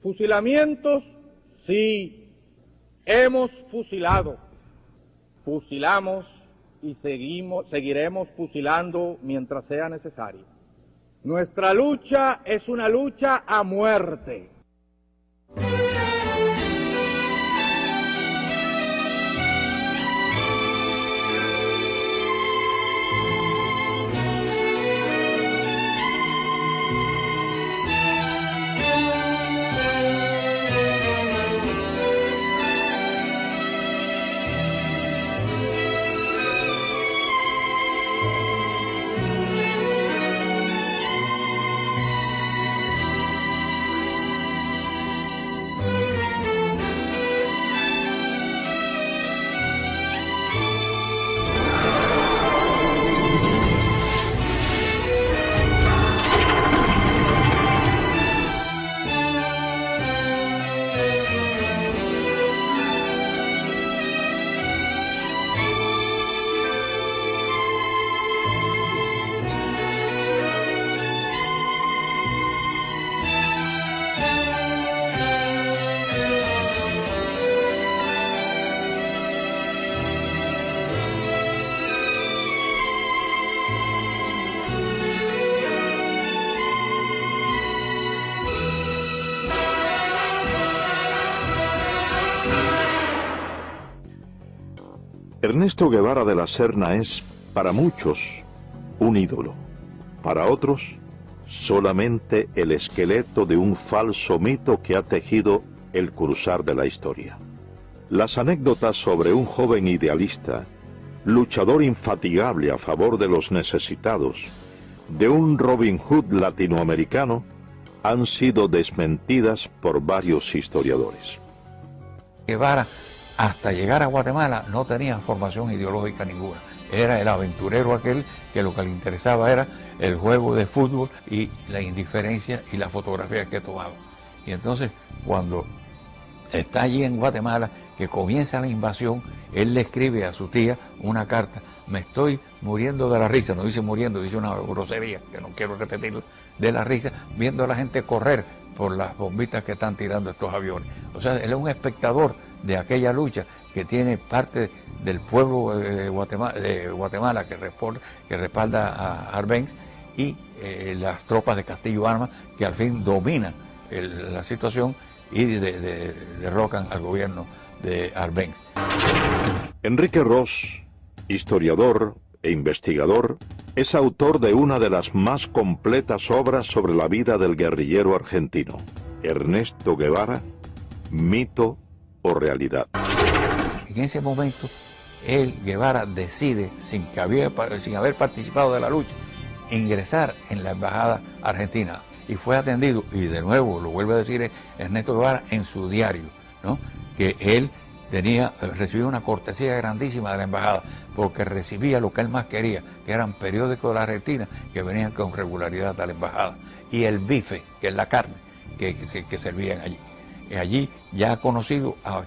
Fusilamientos, sí, hemos fusilado, fusilamos y seguiremos fusilando mientras sea necesario. Nuestra lucha es una lucha a muerte. Ernesto Guevara de la Serna es, para muchos, un ídolo. Para otros, solamente el esqueleto de un falso mito que ha tejido el cruzar de la historia. Las anécdotas sobre un joven idealista, luchador infatigable a favor de los necesitados, de un Robin Hood latinoamericano, han sido desmentidas por varios historiadores. Guevara, hasta llegar a Guatemala, no tenía formación ideológica ninguna. Era el aventurero aquel que lo que le interesaba era el juego de fútbol y la indiferencia y la fotografía que tomaba. Y entonces, cuando está allí en Guatemala, que comienza la invasión, él le escribe a su tía una carta: me estoy muriendo de la risa, no dice muriendo, dice una grosería, que no quiero repetirlo, de la risa, viendo a la gente correr por las bombitas que están tirando estos aviones. O sea, él es un espectador de aquella lucha que tiene parte del pueblo de Guatemala que respalda a Arbenz y las tropas de Castillo Armas que al fin dominan la situación y derrocan al gobierno de Arbenz. Enrique Ros, historiador e investigador, es autor de una de las más completas obras sobre la vida del guerrillero argentino, Ernesto Guevara, mito o realidad. En ese momento, Guevara decide, sin haber participado de la lucha, ingresar en la embajada argentina y fue atendido, y de nuevo lo vuelve a decir Ernesto Guevara en su diario, ¿no?, que él recibió una cortesía grandísima de la embajada porque recibía lo que él más quería, que eran periódicos de la Argentina que venían con regularidad a la embajada, y el bife, que es la carne que servían allí. Y allí ya ha conocido a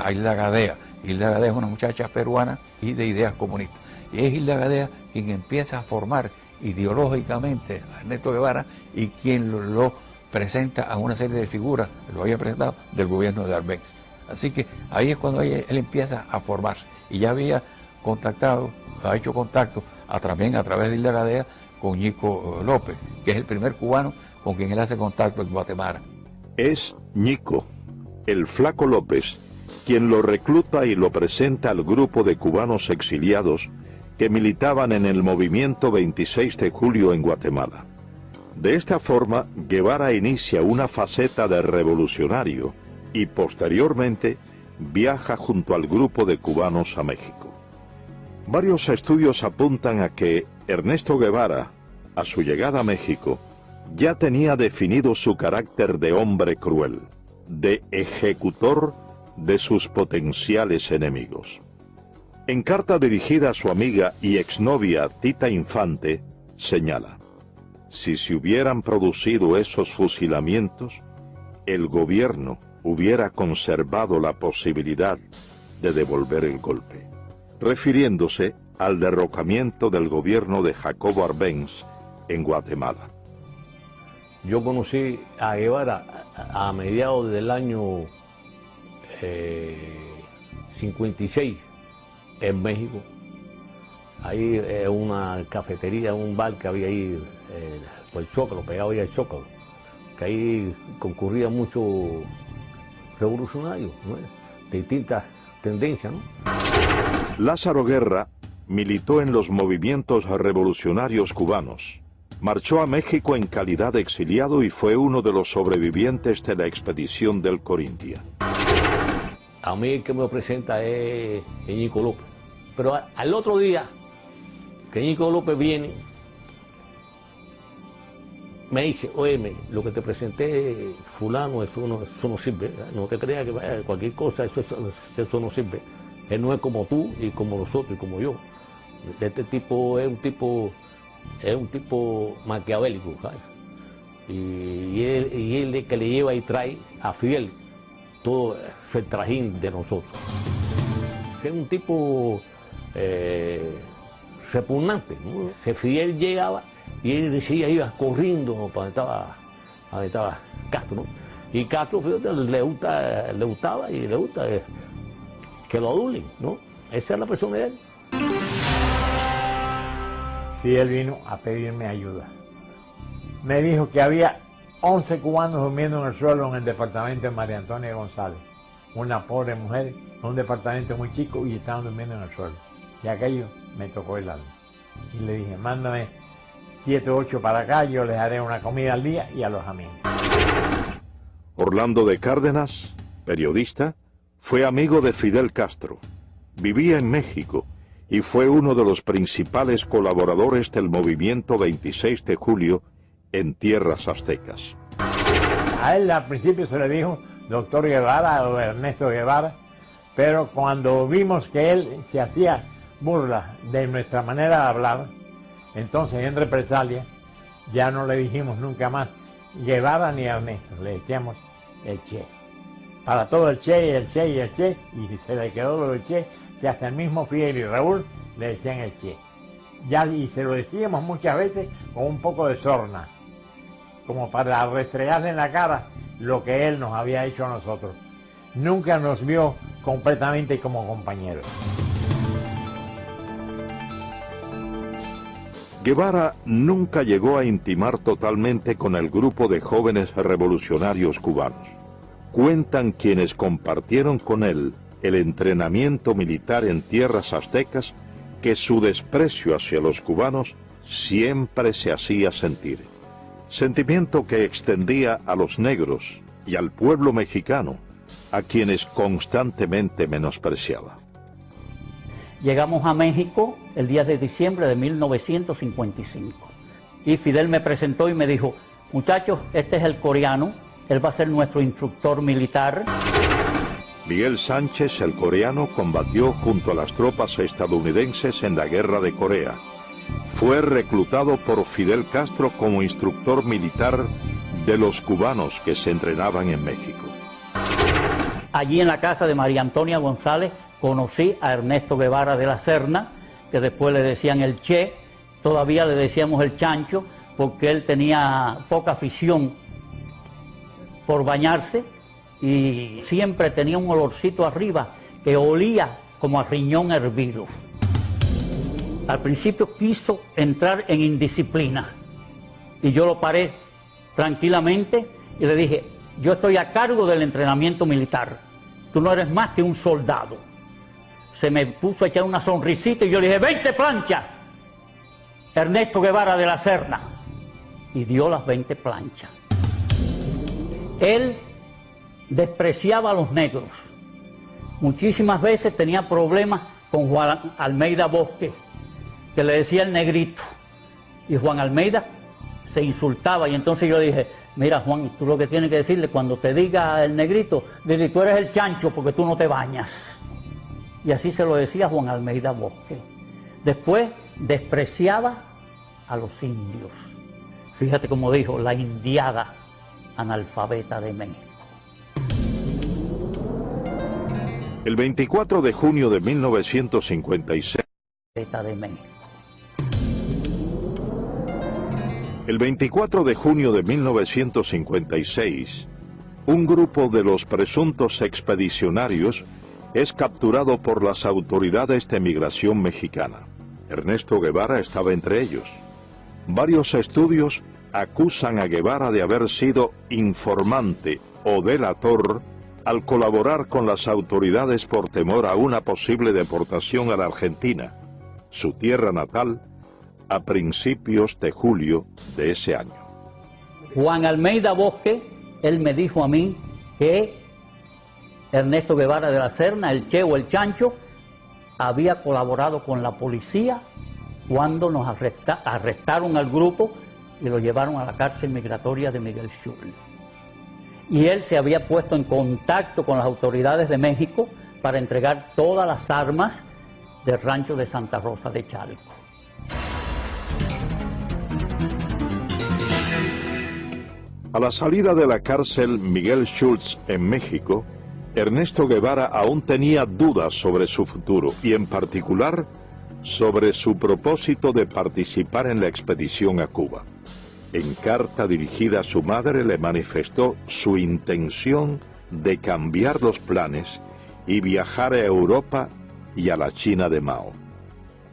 Hilda Gadea. Hilda Gadea es una muchacha peruana y de ideas comunistas. Y es Hilda Gadea quien empieza a formar ideológicamente a Ernesto Guevara y quien lo presenta a una serie de figuras, lo había presentado, del gobierno de Arbenz. Así que ahí es cuando él empieza a formarse. Y ya había hecho contacto también a través de Hilda Gadea con Ñico López, que es el primer cubano con quien él hace contacto en Guatemala. Es Ñico, el Flaco López, quien lo recluta y lo presenta al grupo de cubanos exiliados que militaban en el movimiento 26 de julio en Guatemala. De esta forma, Guevara inicia una faceta de revolucionario y posteriormente viaja junto al grupo de cubanos a México. Varios estudios apuntan a que Ernesto Guevara, a su llegada a México, ya tenía definido su carácter de hombre cruel, de ejecutor de sus potenciales enemigos. En carta dirigida a su amiga y exnovia Tita Infante, señala: si se hubieran producido esos fusilamientos, el gobierno hubiera conservado la posibilidad de devolver el golpe, refiriéndose al derrocamiento del gobierno de Jacobo Arbenz en Guatemala. Yo conocí a Guevara a mediados del año 56 en México. Ahí una cafetería, un bar que había ahí, por el Zócalo, pegado ahí al Zócalo, que ahí concurrían muchos revolucionarios, ¿no? De distintas tendencias, ¿no? Lázaro Guerra militó en los movimientos revolucionarios cubanos. Marchó a México en calidad de exiliado y fue uno de los sobrevivientes de la expedición del Corintia. A mí el que me presenta es Ñico López. Pero al otro día que Ñico López viene, me dice, óyeme, lo que te presenté fulano, eso no sirve, ¿verdad? No te creas que vaya, cualquier cosa, eso no sirve. Él no es como tú y como nosotros y como yo. Este tipo es un tipo maquiavélico, ¿sabes? Y él es que le lleva y trae a Fidel todo el trajín de nosotros. Es un tipo repugnante, ¿no? Que Fidel llegaba y él decía, iba corriendo para donde estaba Castro, ¿no? Y Castro, fíjate, le gustaba que lo adulen, ¿no? Esa es la persona de él. Sí, él vino a pedirme ayuda. Me dijo que había 11 cubanos durmiendo en el suelo en el departamento de María Antonia González. Una pobre mujer, en un departamento muy chico, y estaban durmiendo en el suelo. Y aquello me tocó el alma. Y le dije, mándame 7 o 8 para acá, yo les haré una comida al día y alojamiento. Orlando de Cárdenas, periodista, fue amigo de Fidel Castro. Vivía en México y fue uno de los principales colaboradores del movimiento 26 de julio en tierras aztecas. A él al principio se le dijo doctor Guevara o Ernesto Guevara, pero cuando vimos que él se hacía burla de nuestra manera de hablar, entonces en represalia ya no le dijimos nunca más Guevara ni Ernesto, le decíamos el Che. Para todo el Che y el Che y el Che, y se le quedó lo del Che, que hasta el mismo Fidel y Raúl le decían el Che. Y se lo decíamos muchas veces con un poco de sorna, como para restregarle en la cara lo que él nos había hecho a nosotros. Nunca nos vio completamente como compañeros. Guevara nunca llegó a intimar totalmente con el grupo de jóvenes revolucionarios cubanos. Cuentan quienes compartieron con él el entrenamiento militar en tierras aztecas que su desprecio hacia los cubanos siempre se hacía sentir. Sentimiento que extendía a los negros y al pueblo mexicano, a quienes constantemente menospreciaba. Llegamos a México el 10 de diciembre de 1955 y Fidel me presentó y me dijo, muchachos, este es el coreano, él va a ser nuestro instructor militar. Miguel Sánchez, el coreano, combatió junto a las tropas estadounidenses en la Guerra de Corea. Fue reclutado por Fidel Castro como instructor militar de los cubanos que se entrenaban en México. Allí en la casa de María Antonia González conocí a Ernesto Guevara de la Serna, que después le decían el Che, todavía le decíamos el Chancho, porque él tenía poca afición por bañarse y siempre tenía un olorcito arriba que olía como a riñón hervido. Al principio quiso entrar en indisciplina y yo lo paré tranquilamente y le dije, yo estoy a cargo del entrenamiento militar, tú no eres más que un soldado. Se me puso a echar una sonrisita y yo le dije, 20 planchas, Ernesto Guevara de la Serna, y dio las 20 planchas. Él despreciaba a los negros. Muchísimas veces tenía problemas con Juan Almeida Bosque, que le decía el negrito, y Juan Almeida se insultaba, y entonces yo dije, mira Juan, tú lo que tienes que decirle cuando te diga el negrito, dile, tú eres el chancho porque tú no te bañas. Y así se lo decía Juan Almeida Bosque. Después despreciaba a los indios. Fíjate cómo dijo, la indiada analfabeta de México. El 24 de junio de 1956, De México. El 24 de junio de 1956, un grupo de los presuntos expedicionarios es capturado por las autoridades de migración mexicana. Ernesto Guevara estaba entre ellos. Varios estudios acusan a Guevara de haber sido informante o delator al colaborar con las autoridades por temor a una posible deportación a la Argentina, su tierra natal, a principios de julio de ese año. Juan Almeida Bosque, él me dijo a mí que Ernesto Guevara de la Serna, el Che o el Chancho, había colaborado con la policía cuando nos arrestaron al grupo y lo llevaron a la cárcel migratoria de Miguel Schultz. Y él se había puesto en contacto con las autoridades de México para entregar todas las armas del rancho de Santa Rosa de Chalco. A la salida de la cárcel Miguel Schultz en México, Ernesto Guevara aún tenía dudas sobre su futuro y en particular sobre su propósito de participar en la expedición a Cuba. En carta dirigida a su madre le manifestó su intención de cambiar los planes y viajar a Europa y a la China de Mao.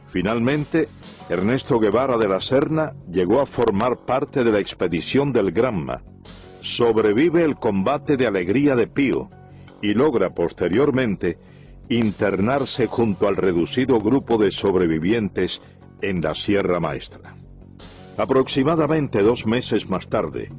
Finalmente, Ernesto Guevara de la Serna llegó a formar parte de la expedición del Granma, sobrevive el combate de Alegría de Pío y logra posteriormente internarse junto al reducido grupo de sobrevivientes en la Sierra Maestra. Aproximadamente 2 meses más tarde,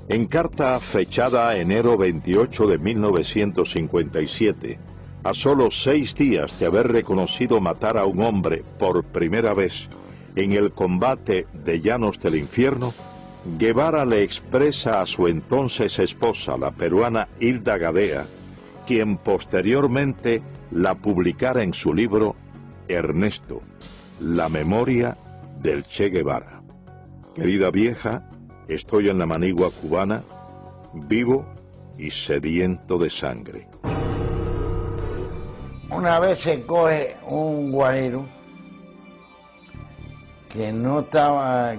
en carta fechada enero 28 de 1957, a solo 6 días de haber reconocido matar a un hombre por primera vez en el combate de Llanos del Infierno, Guevara le expresa a su entonces esposa, la peruana Hilda Gadea, quien posteriormente la publicara en su libro Ernesto, la memoria del Che Guevara. Querida vieja, estoy en la manigua cubana, vivo y sediento de sangre. Una vez se coge un guajiro que no estaba,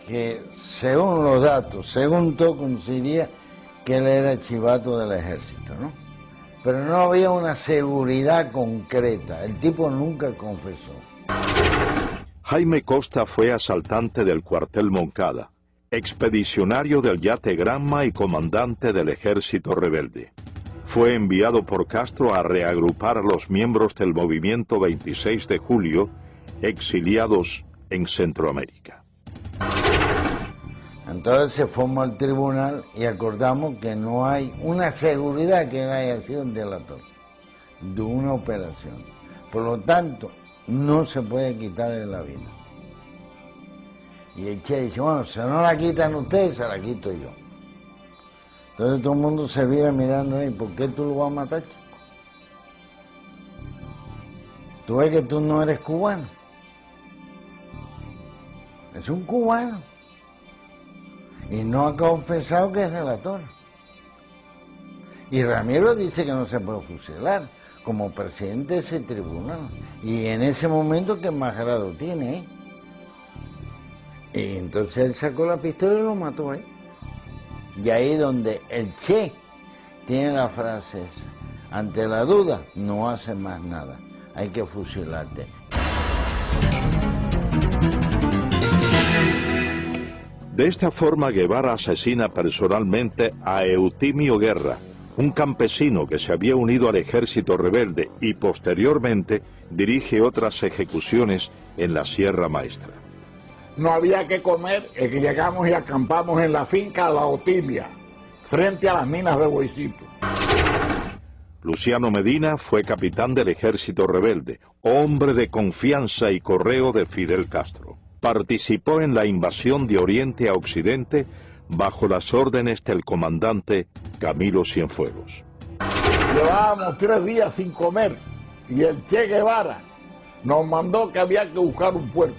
que según los datos, según todo coincidía que él era chivato del ejército, ¿no? Pero no había una seguridad concreta, el tipo nunca confesó. Jaime Costa fue asaltante del cuartel Moncada, expedicionario del yate Granma y comandante del ejército rebelde. Fue enviado por Castro a reagrupar a los miembros del movimiento 26 de julio, exiliados en Centroamérica. Entonces se formó el tribunal y acordamos que no hay una seguridad que él haya sido un delator de una operación. Por lo tanto, no se puede quitarle la vida. Y el Che dice, bueno, si no la quitan ustedes, se la quito yo. Entonces todo el mundo se viene mirando ahí, ¿por qué tú lo vas a matar, chico? Tú ves que tú no eres cubano. Es un cubano. Y no ha confesado que es delator. Y Ramiro dice que no se puede fusilar como presidente de ese tribunal. Y en ese momento, ¿qué más grado tiene? Y entonces él sacó la pistola y lo mató ahí. Y ahí donde el Che tiene la frase esa, ante la duda no hace más nada, hay que fusilarte. De esta forma Guevara asesina personalmente a Eutimio Guerra, un campesino que se había unido al ejército rebelde y posteriormente dirige otras ejecuciones en la Sierra Maestra. No había que comer, es que llegamos y acampamos en la finca La Otilia, frente a las minas de Boicito. Luciano Medina fue capitán del ejército rebelde, hombre de confianza y correo de Fidel Castro. Participó en la invasión de Oriente a Occidente bajo las órdenes del comandante Camilo Cienfuegos. Llevábamos 3 días sin comer y el Che Guevara nos mandó que había que buscar un puerco.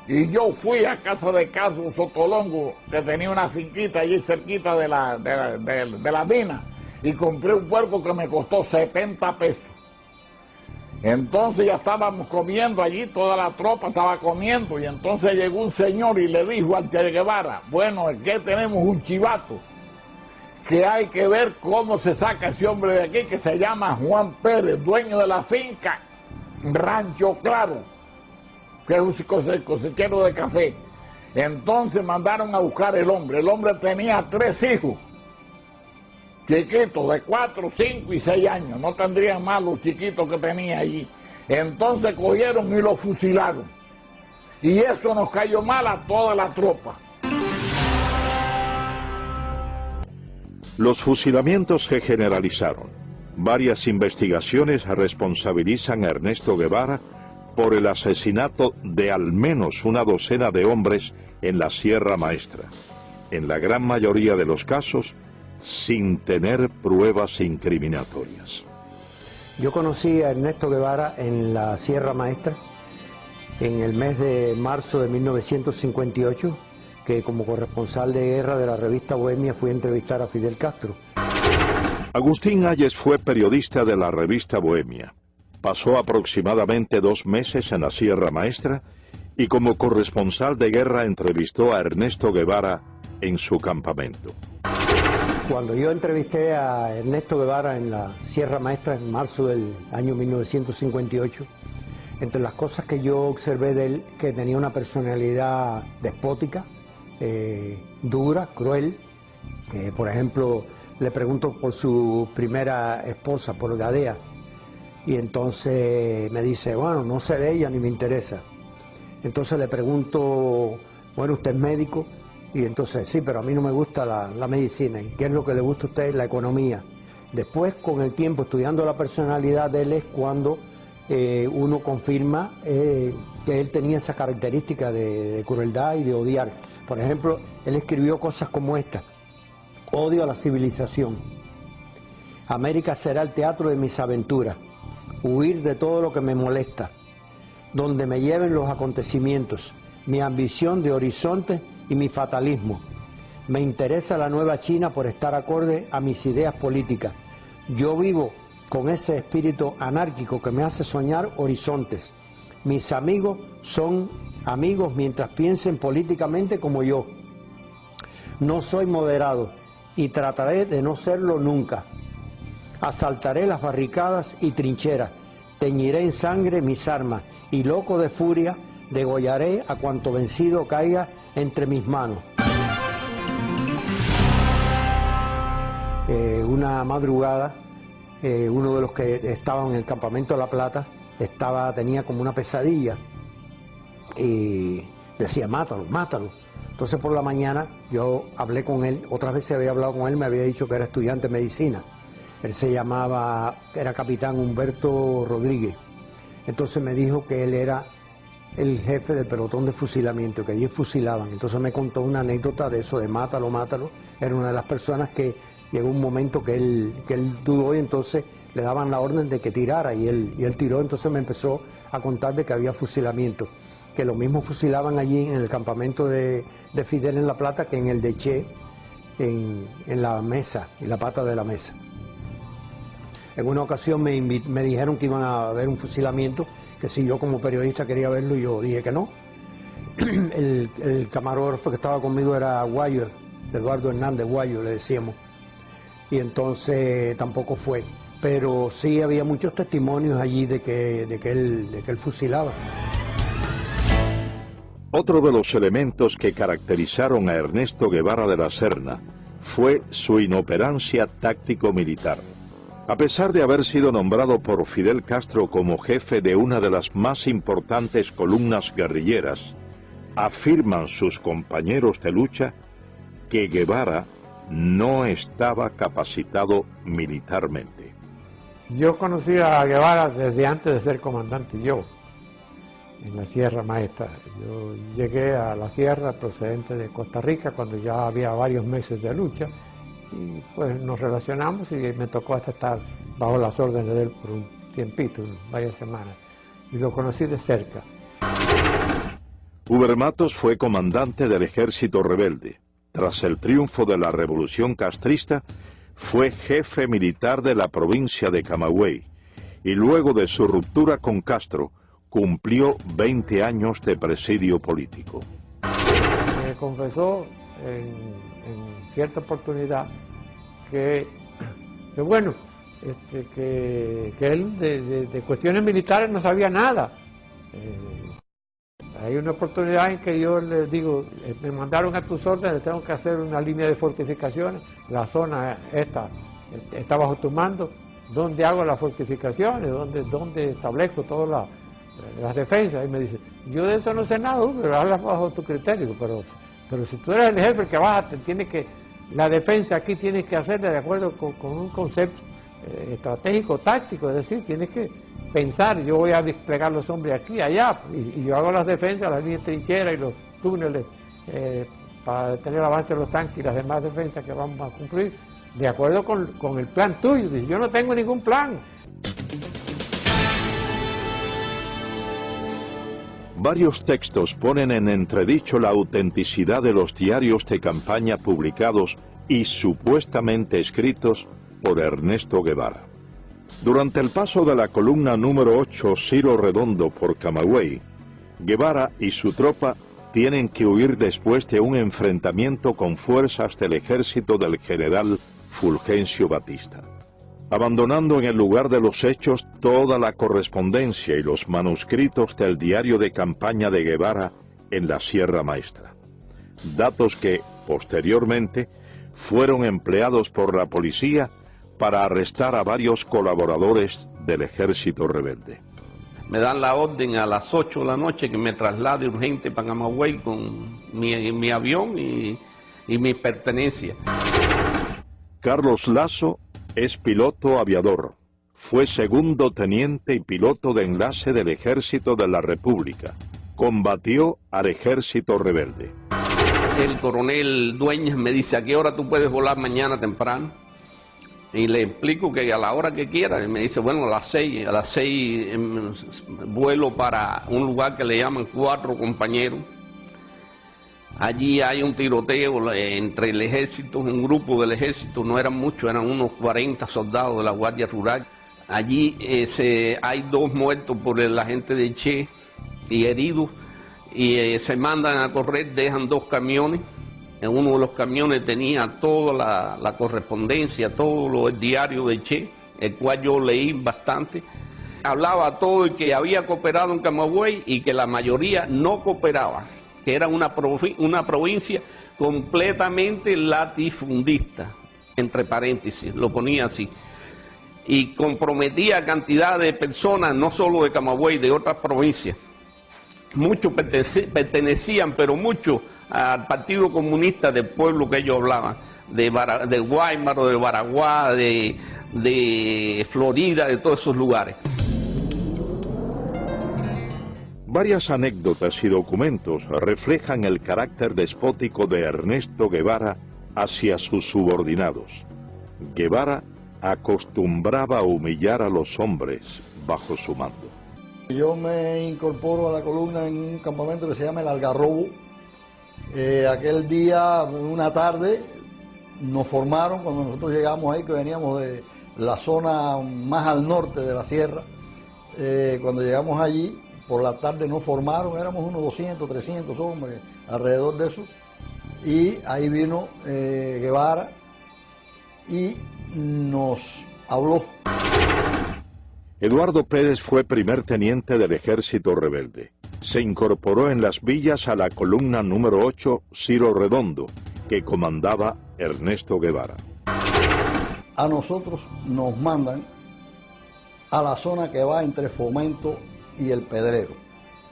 Y yo fui a casa de Carlos Sotolongo, que tenía una finquita allí cerquita de la mina, y compré un puerco que me costó 70 pesos. Entonces ya estábamos comiendo allí, toda la tropa estaba comiendo, y entonces llegó un señor y le dijo al Che Guevara, bueno, es que tenemos un chivato, que hay que ver cómo se saca ese hombre de aquí, que se llama Juan Pérez, dueño de la finca Rancho Claro, que es un cosechero de café. Entonces mandaron a buscar el hombre tenía 3 hijos, chiquitos de 4, 5 y 6 años, no tendrían más los chiquitos que tenía allí. Entonces cogieron y lo fusilaron. Y eso nos cayó mal a toda la tropa. Los fusilamientos se generalizaron. Varias investigaciones responsabilizan a Ernesto Guevara por el asesinato de al menos una docena de hombres en la Sierra Maestra. En la gran mayoría de los casos, sin tener pruebas incriminatorias. Yo conocí a Ernesto Guevara en la Sierra Maestra en el mes de marzo de 1958, que como corresponsal de guerra de la revista Bohemia fui a entrevistar a Fidel Castro. Agustín Hayes fue periodista de la revista Bohemia. Pasó aproximadamente 2 meses en la Sierra Maestra y como corresponsal de guerra entrevistó a Ernesto Guevara en su campamento. Cuando yo entrevisté a Ernesto Guevara en la Sierra Maestra en marzo del año 1958, entre las cosas que yo observé de él, que tenía una personalidad despótica, dura, cruel. Por ejemplo, le pregunto por su primera esposa, por Gadea, y entonces me dice, bueno, no sé de ella ni me interesa. Entonces le pregunto, bueno, ¿usted es médico? Y entonces, sí, pero a mí no me gusta la medicina. ¿Y qué es lo que le gusta a usted? La economía. Después, con el tiempo, estudiando la personalidad de él, es cuando uno confirma que él tenía esa característica de crueldad y de odiar. Por ejemplo, él escribió cosas como esta: odio a la civilización. América será el teatro de mis aventuras. Huir de todo lo que me molesta. Donde me lleven los acontecimientos. Mi ambición de horizonte y mi fatalismo. Me interesa la nueva China por estar acorde a mis ideas políticas. Yo vivo con ese espíritu anárquico que me hace soñar horizontes. Mis amigos son amigos mientras piensen políticamente como yo. No soy moderado y trataré de no serlo nunca. Asaltaré las barricadas y trincheras, teñiré en sangre mis armas y loco de furia degollaré a cuanto vencido caiga entre mis manos. Una madrugada, uno de los que estaban en el campamento de La Plata tenía como una pesadilla y decía, mátalo, mátalo. Entonces por la mañana yo hablé con él, otras veces había hablado con él, me había dicho que era estudiante de medicina. Él se llamaba, era capitán Humberto Rodríguez. Entonces me dijo que él era el jefe del pelotón de fusilamiento, que allí fusilaban. Entonces me contó una anécdota de eso, de mátalo, mátalo. Era una de las personas que llegó un momento que él dudó y entonces le daban la orden de que tirara y él tiró. Entonces me empezó a contar de que había fusilamiento, que lo mismo fusilaban allí en el campamento de Fidel en La Plata que en el de Che, en la mesa, en la pata de la mesa. En una ocasión me dijeron que iban a haber un fusilamiento, que si yo como periodista quería verlo, yo dije que no. El camarógrafo que estaba conmigo era Guayo, Eduardo Hernández Guayo, le decíamos. Y entonces tampoco fue. Pero sí había muchos testimonios allí de que él fusilaba. Otro de los elementos que caracterizaron a Ernesto Guevara de la Serna fue su inoperancia táctico-militar. A pesar de haber sido nombrado por Fidel Castro como jefe de una de las más importantes columnas guerrilleras, afirman sus compañeros de lucha que Guevara no estaba capacitado militarmente. Yo conocí a Guevara desde antes de ser comandante yo, en la Sierra Maestra. Yo llegué a la Sierra procedente de Costa Rica cuando ya había varios meses de lucha. Y pues nos relacionamos y me tocó hasta estar bajo las órdenes de él por un tiempito, varias semanas, y lo conocí de cerca. Uber Matos fue comandante del ejército rebelde. Tras el triunfo de la revolución castrista, fue jefe militar de la provincia de Camagüey y luego de su ruptura con Castro, cumplió 20 años de presidio político. Me confesó en cierta oportunidad que bueno, que él de cuestiones militares no sabía nada. Hay una oportunidad en que yo le digo, me mandaron a tus órdenes, tengo que hacer una línea de fortificaciones, la zona esta está bajo tu mando, ¿dónde hago las fortificaciones? ¿Dónde establezco todas las defensas? Y me dice, yo de eso no sé nada, pero hazlas bajo tu criterio, pero si tú eres el jefe que vas, la defensa aquí tienes que hacerla de acuerdo con un concepto estratégico, táctico, es decir, tienes que pensar, yo voy a desplegar los hombres aquí, allá, y yo hago las defensas, las líneas de trinchera y los túneles para detener el avance de los tanques y las demás defensas que vamos a cumplir, de acuerdo con el plan tuyo. Dice, yo no tengo ningún plan. Varios textos ponen en entredicho la autenticidad de los diarios de campaña publicados y supuestamente escritos por Ernesto Guevara. Durante el paso de la columna número 8 Ciro Redondo por Camagüey, Guevara y su tropa tienen que huir después de un enfrentamiento con fuerzas del ejército del general Fulgencio Batista, abandonando en el lugar de los hechos toda la correspondencia y los manuscritos del diario de campaña de Guevara en la Sierra Maestra. Datos que, posteriormente, fueron empleados por la policía para arrestar a varios colaboradores del ejército rebelde. Me dan la orden a las 8 de la noche que me traslade urgente para Camagüey con mi avión y mis pertenencias. Carlos Lazo es piloto aviador. Fue segundo teniente y piloto de enlace del Ejército de la República. Combatió al ejército rebelde. El coronel Dueñas me dice, ¿a qué hora tú puedes volar mañana temprano? Y le explico que a la hora que quiera. Y me dice, bueno, a las 6 vuelo para un lugar que le llaman Cuatro Compañeros. Allí hay un tiroteo entre el ejército, un grupo del ejército, no eran muchos, eran unos 40 soldados de la Guardia Rural. Allí hay 2 muertos por la gente de Che y heridos, y se mandan a correr, dejan 2 camiones. En uno de los camiones tenía toda la correspondencia, todo el diario de Che, el cual yo leí bastante. Hablaba todo el que había cooperado en Camagüey y que la mayoría no cooperaba, que era una provincia completamente latifundista, entre paréntesis, lo ponía así, y comprometía a cantidad de personas, no solo de Camagüey, de otras provincias. Muchos pertenecían, pero muchos al Partido Comunista del pueblo que ellos hablaban, de Guaymaro, de Baraguá, de Florida, de todos esos lugares. Varias anécdotas y documentos reflejan el carácter despótico de Ernesto Guevara hacia sus subordinados. Guevara acostumbraba a humillar a los hombres bajo su mando. Yo me incorporo a la columna en un campamento que se llama El Algarrobo. Aquel día, una tarde, nos formaron cuando nosotros llegamos ahí, que veníamos de la zona más al norte de la sierra. Cuando llegamos allí, por la tarde nos formaron, éramos unos 200, 300 hombres, alrededor de eso. Y ahí vino Guevara y nos habló. Eduardo Pérez fue primer teniente del ejército rebelde. Se incorporó en las villas a la columna número 8 Ciro Redondo, que comandaba Ernesto Guevara. A nosotros nos mandan a la zona que va entre Fomento y El Pedrero,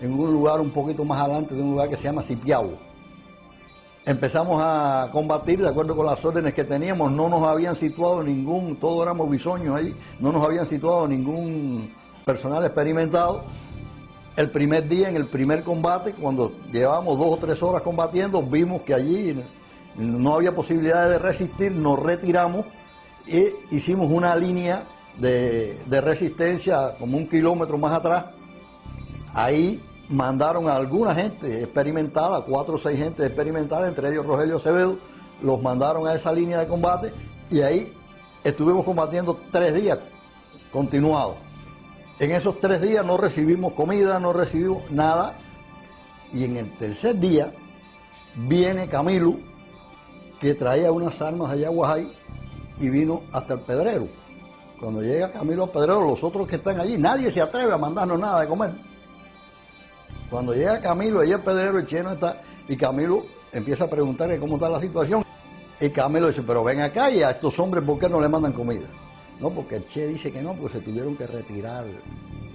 en un lugar un poquito más adelante de un lugar que se llama Cipiao. Empezamos a combatir de acuerdo con las órdenes que teníamos. No nos habían situado todos éramos bisoños ahí, no nos habían situado ningún personal experimentado. El primer día, en el primer combate, cuando llevábamos 2 o 3 horas combatiendo, vimos que allí no había posibilidad de resistir, nos retiramos e hicimos una línea de resistencia como 1 kilómetro más atrás. Ahí mandaron a alguna gente experimentada, 4 o 6 gente experimentada, entre ellos Rogelio Acevedo, los mandaron a esa línea de combate y ahí estuvimos combatiendo 3 días continuados. En esos 3 días no recibimos comida, no recibimos nada. Y en el tercer día viene Camilo, que traía unas armas allá a Guajay, y vino hasta el Pedrero. Cuando llega Camilo al Pedrero, los otros que están allí, nadie se atreve a mandarnos nada de comer. Cuando llega Camilo, allí al Pedrero, el Che no está, y Camilo empieza a preguntarle cómo está la situación. Y Camilo dice, pero ven acá, y a estos hombres, ¿por qué no le mandan comida? No, porque el Che dice que no, porque se tuvieron que retirar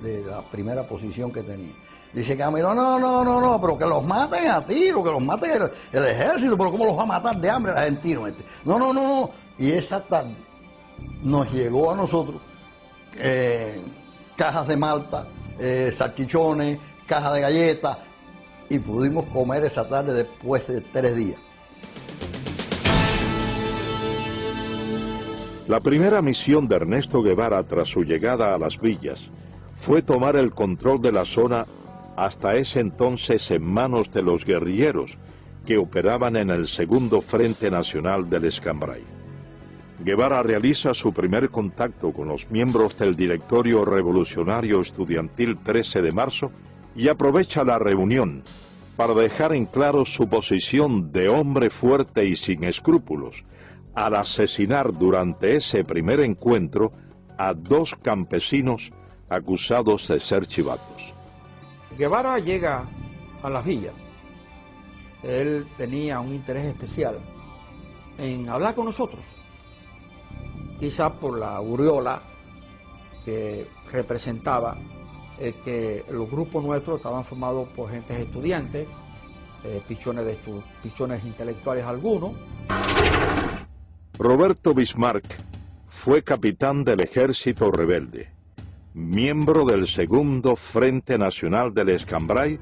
de la primera posición que tenía. Dice Camilo, no, pero que los maten a tiro, que los maten el ejército, pero ¿cómo los va a matar de hambre el argentino este? No. Y esa tarde nos llegó a nosotros cajas de malta, salchichones, cajas de galletas, y pudimos comer esa tarde después de 3 días. La primera misión de Ernesto Guevara tras su llegada a las villas fue tomar el control de la zona hasta ese entonces en manos de los guerrilleros que operaban en el Segundo Frente Nacional del Escambray. Guevara realiza su primer contacto con los miembros del Directorio Revolucionario Estudiantil 13 de marzo y aprovecha la reunión para dejar en claro su posición de hombre fuerte y sin escrúpulos, al asesinar durante ese primer encuentro a 2 campesinos acusados de ser chivatos. Guevara llega a las villas. Él tenía un interés especial en hablar con nosotros, quizás por la aureola que representaba que los grupos nuestros estaban formados por gentes estudiantes, pichones intelectuales algunos. Roberto Bismarck fue capitán del Ejército Rebelde, miembro del Segundo Frente Nacional del Escambray,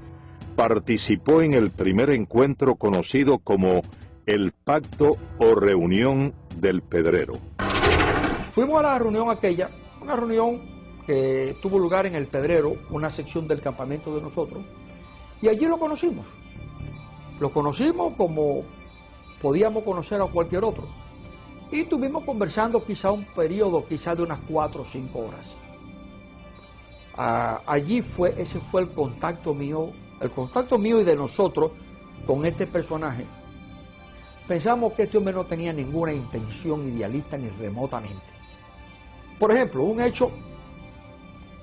participó en el primer encuentro conocido como el Pacto o Reunión del Pedrero. Fuimos a la reunión aquella, una reunión que tuvo lugar en el Pedrero, una sección del campamento de nosotros, y allí lo conocimos. Lo conocimos como podíamos conocer a cualquier otro. Y estuvimos conversando quizá un periodo, quizá de unas 4 o 5 horas. Ese fue el contacto mío y de nosotros con este personaje. Pensamos que este hombre no tenía ninguna intención idealista ni remotamente. Por ejemplo, un hecho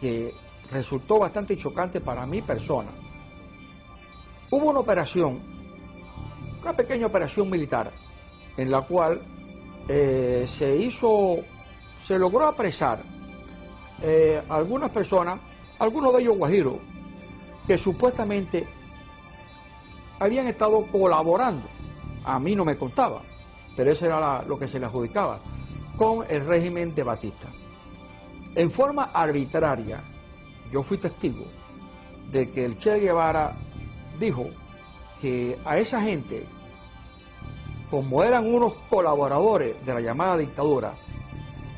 que resultó bastante chocante para mi persona. Hubo una pequeña operación militar, en la cual se logró apresar algunas personas, algunos de ellos guajiros, que supuestamente habían estado colaborando, a mí no me contaba, pero eso era lo que se le adjudicaba, con el régimen de Batista. En forma arbitraria, yo fui testigo de que el Che Guevara dijo que a esa gente, como eran unos colaboradores de la llamada dictadura,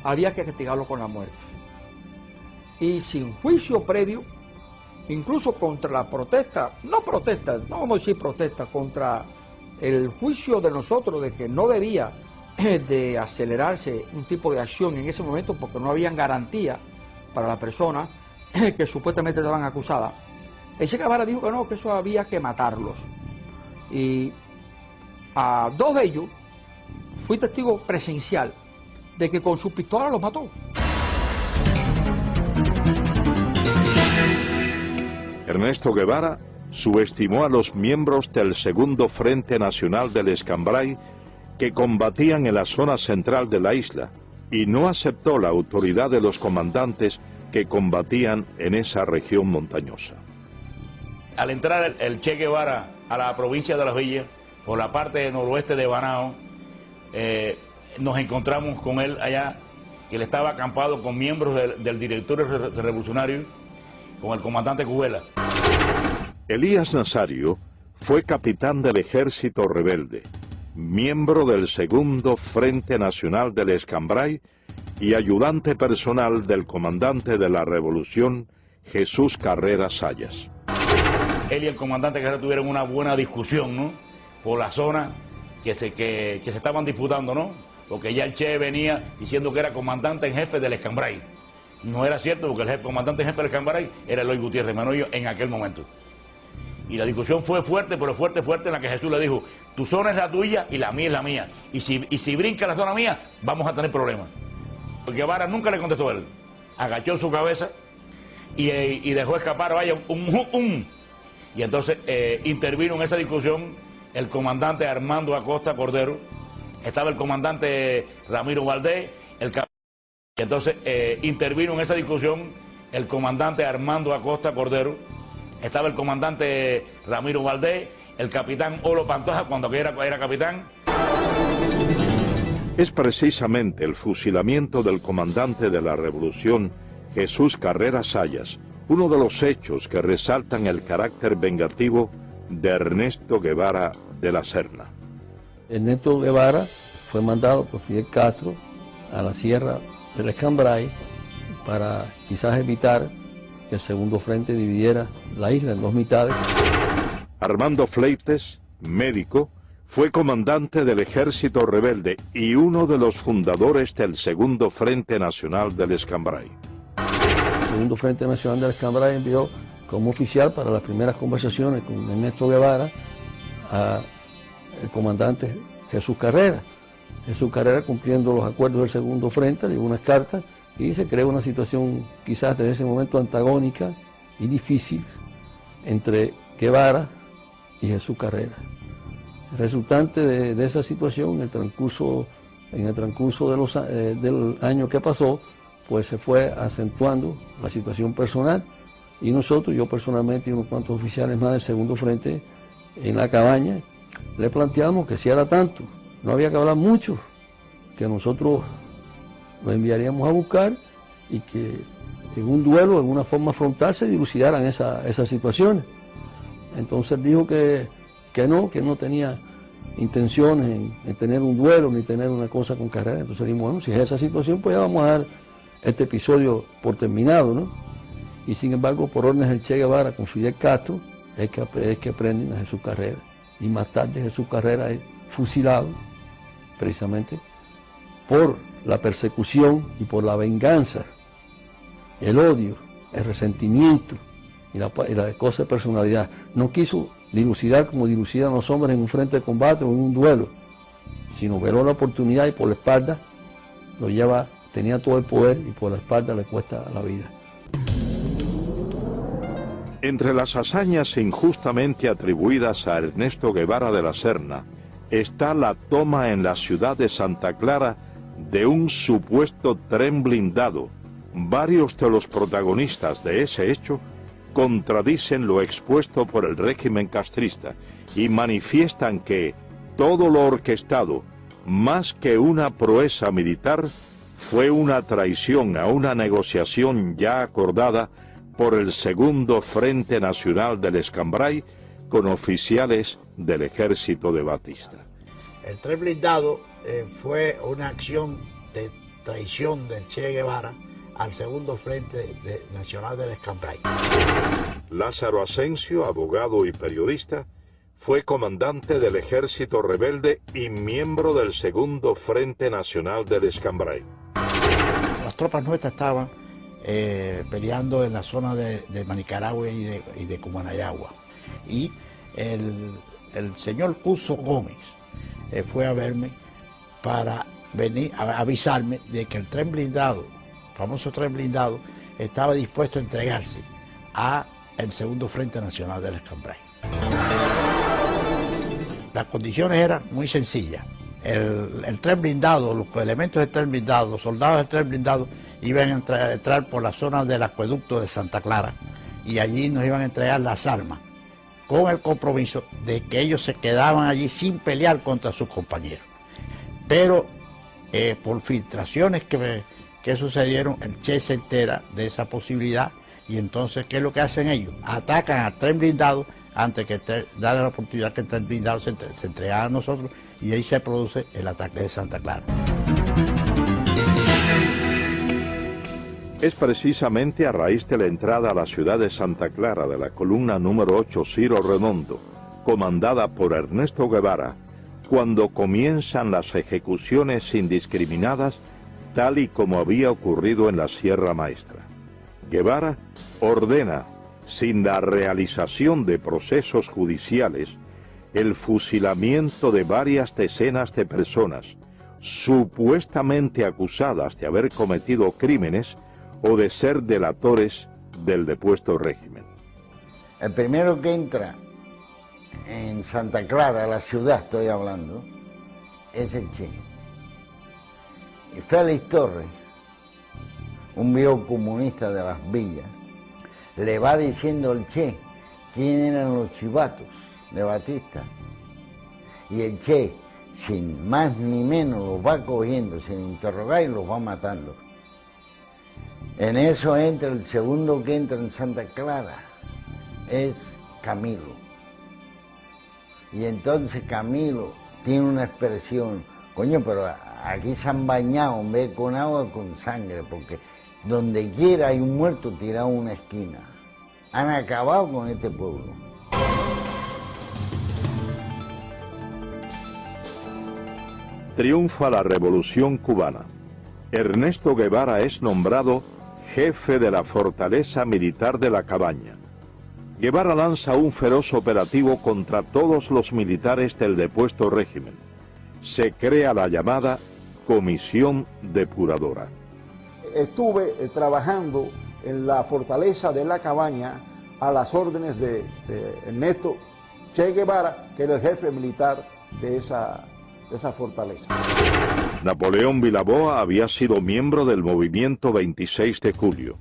había que castigarlo con la muerte. Y sin juicio previo, incluso contra la protesta, no vamos a decir protesta, contra el juicio de nosotros de que no debía de acelerarse un tipo de acción en ese momento porque no habían garantía para las personas que supuestamente estaban acusadas. El Che Guevara dijo que no, que eso había que matarlos. Y a 2 de ellos fui testigo presencial de que con su pistola los mató. Ernesto Guevara subestimó a los miembros del Segundo Frente Nacional del Escambray que combatían en la zona central de la isla y no aceptó la autoridad de los comandantes que combatían en esa región montañosa. Al entrar el Che Guevara a la provincia de Las Villas, por la parte noroeste de Banao, nos encontramos con él allá, que él estaba acampado con miembros del directorio revolucionario, con el comandante Cubela. Elías Nazario fue capitán del Ejército Rebelde, miembro del Segundo Frente Nacional del Escambray y ayudante personal del comandante de la Revolución, Jesús Carreras Sayas. Él y el comandante Carreras tuvieron una buena discusión, ¿no?, por la zona que se estaban disputando, ¿no?, porque ya el Che venía diciendo que era comandante en jefe del Escambray. no era cierto, porque el comandante jefe del Escambray era Eloy Gutiérrez Manoyo en aquel momento. Y la discusión fue fuerte, pero fuerte, en la que Jesús le dijo, tu zona es la tuya y la mía es la mía. Y si brinca la zona mía, vamos a tener problemas. Porque Guevara nunca le contestó a él. Agachó su cabeza y dejó escapar, vaya, Y entonces intervino en esa discusión el comandante Armando Acosta Cordero, estaba el comandante Ramiro Valdés, y entonces intervino en esa discusión el comandante Armando Acosta Cordero, estaba el comandante Ramiro Valdés, el capitán Olo Pantoja cuando era capitán. Es precisamente el fusilamiento del comandante de la Revolución, Jesús Carrera Sayas, uno de los hechos que resaltan el carácter vengativo de Ernesto Guevara de la Serna. Ernesto Guevara fue mandado por Fidel Castro a la Sierra del Escambray para quizás evitar que el segundo frente dividiera la isla en dos mitades. Armando Fleites, médico, fue comandante del Ejército Rebelde y uno de los fundadores del Segundo Frente Nacional del Escambray. El Segundo Frente Nacional del Escambray envió como oficial para las primeras conversaciones con Ernesto Guevara al comandante Jesús Carrera. Jesús Carrera, cumpliendo los acuerdos del Segundo Frente, le dio unas cartas y se creó una situación quizás desde ese momento antagónica y difícil entre Guevara y Jesús Carrera. El resultante de esa situación, en el transcurso del año que pasó, pues se fue acentuando la situación personal y nosotros, yo personalmente y unos cuantos oficiales más del Segundo Frente, en la cabaña, le planteamos que si era tanto, no había que hablar mucho, que nosotros lo enviaríamos a buscar y que en un duelo, en una forma frontal, se dilucidaran esas situaciones. Entonces dijo que no tenía intenciones en tener un duelo ni tener una cosa con Carrera. Entonces dijimos, bueno, si es esa situación, pues ya vamos a dar este episodio por terminado, ¿no? Y sin embargo, por órdenes del Che Guevara con Fidel Castro, es que prenden a Jesús Carrera. Y más tarde Jesús Carrera es fusilado, precisamente, por la persecución y por la venganza, el odio, el resentimiento y la cosa de personalidad. No quiso dilucidar como dilucidan los hombres en un frente de combate o en un duelo, sino veló la oportunidad y por la espalda lo lleva, tenía todo el poder y por la espalda le cuesta la vida. Entre las hazañas injustamente atribuidas a Ernesto Guevara de la Serna está la toma en la ciudad de Santa Clara de un supuesto tren blindado. Varios de los protagonistas de ese hecho contradicen lo expuesto por el régimen castrista y manifiestan que todo lo orquestado, más que una proeza militar, fue una traición a una negociación ya acordada por el Segundo Frente Nacional del Escambray con oficiales del ejército de Batista. El tren blindado fue una acción de traición del Che Guevara al Segundo Frente Nacional del Escambray. Lázaro Asensio, abogado y periodista, fue comandante del Ejército Rebelde y miembro del Segundo Frente Nacional del Escambray. Las tropas nuestras estaban peleando en la zona de Manicaragua y de Cumanayagua. Y el señor Cuso Gómez fue a verme para venir a avisarme de que el tren blindado, el famoso tren blindado, estaba dispuesto a entregarse al Segundo Frente Nacional del Escambray. Las condiciones eran muy sencillas. El tren blindado, los elementos del tren blindado, los soldados del tren blindado iban a entrar por la zona del acueducto de Santa Clara y allí nos iban a entregar las armas con el compromiso de que ellos se quedaban allí sin pelear contra sus compañeros. Pero por filtraciones que sucedieron, el Che se entera de esa posibilidad y entonces, ¿qué es lo que hacen ellos? Atacan al tren blindado antes que darle la oportunidad que el tren blindado se entregara a nosotros y ahí se produce el ataque de Santa Clara. Es precisamente a raíz de la entrada a la ciudad de Santa Clara de la columna número 8 Ciro Redondo, comandada por Ernesto Guevara, cuando comienzan las ejecuciones indiscriminadas tal y como había ocurrido en la Sierra Maestra. Guevara ordena, sin la realización de procesos judiciales, el fusilamiento de varias decenas de personas supuestamente acusadas de haber cometido crímenes o de ser delatores del depuesto régimen. El primero que entra en Santa Clara, la ciudad estoy hablando, es el Che. Y Félix Torres, un viejo comunista de las villas, le va diciendo al Che quién eran los chivatos de Batista. Y el Che, sin más ni menos, los va cogiendo, sin interrogar, y los va matando. En eso entra el segundo que entra en Santa Clara, es Camilo. Y entonces Camilo tiene una expresión, coño, pero aquí se han bañado en vez con agua, con sangre, porque donde quiera hay un muerto tirado en una esquina. Han acabado con este pueblo. Triunfa la Revolución Cubana. Ernesto Guevara es nombrado jefe de la fortaleza militar de La Cabaña. Guevara lanza un feroz operativo contra todos los militares del depuesto régimen. Se crea la llamada Comisión Depuradora. Estuve trabajando en la fortaleza de La Cabaña a las órdenes de Ernesto Che Guevara, que era el jefe militar de esa fortaleza. Napoleón Vilaboa había sido miembro del movimiento 26 de julio.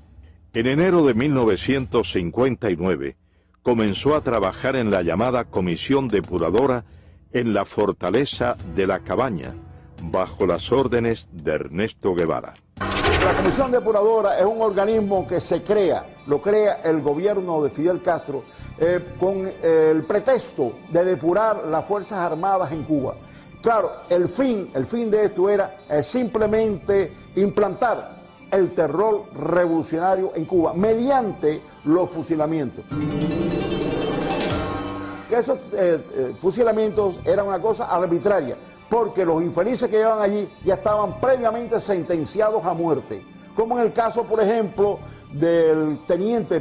En enero de 1959 comenzó a trabajar en la llamada Comisión Depuradora en la fortaleza de La Cabaña, bajo las órdenes de Ernesto Guevara. La Comisión Depuradora es un organismo que se crea, lo crea el gobierno de Fidel Castro con el pretexto de depurar las Fuerzas Armadas en Cuba. Claro, el fin de esto era simplemente implantar el terror revolucionario en Cuba mediante los fusilamientos. Esos fusilamientos eran una cosa arbitraria, porque los infelices que llevaban allí ya estaban previamente sentenciados a muerte, como en el caso, por ejemplo, del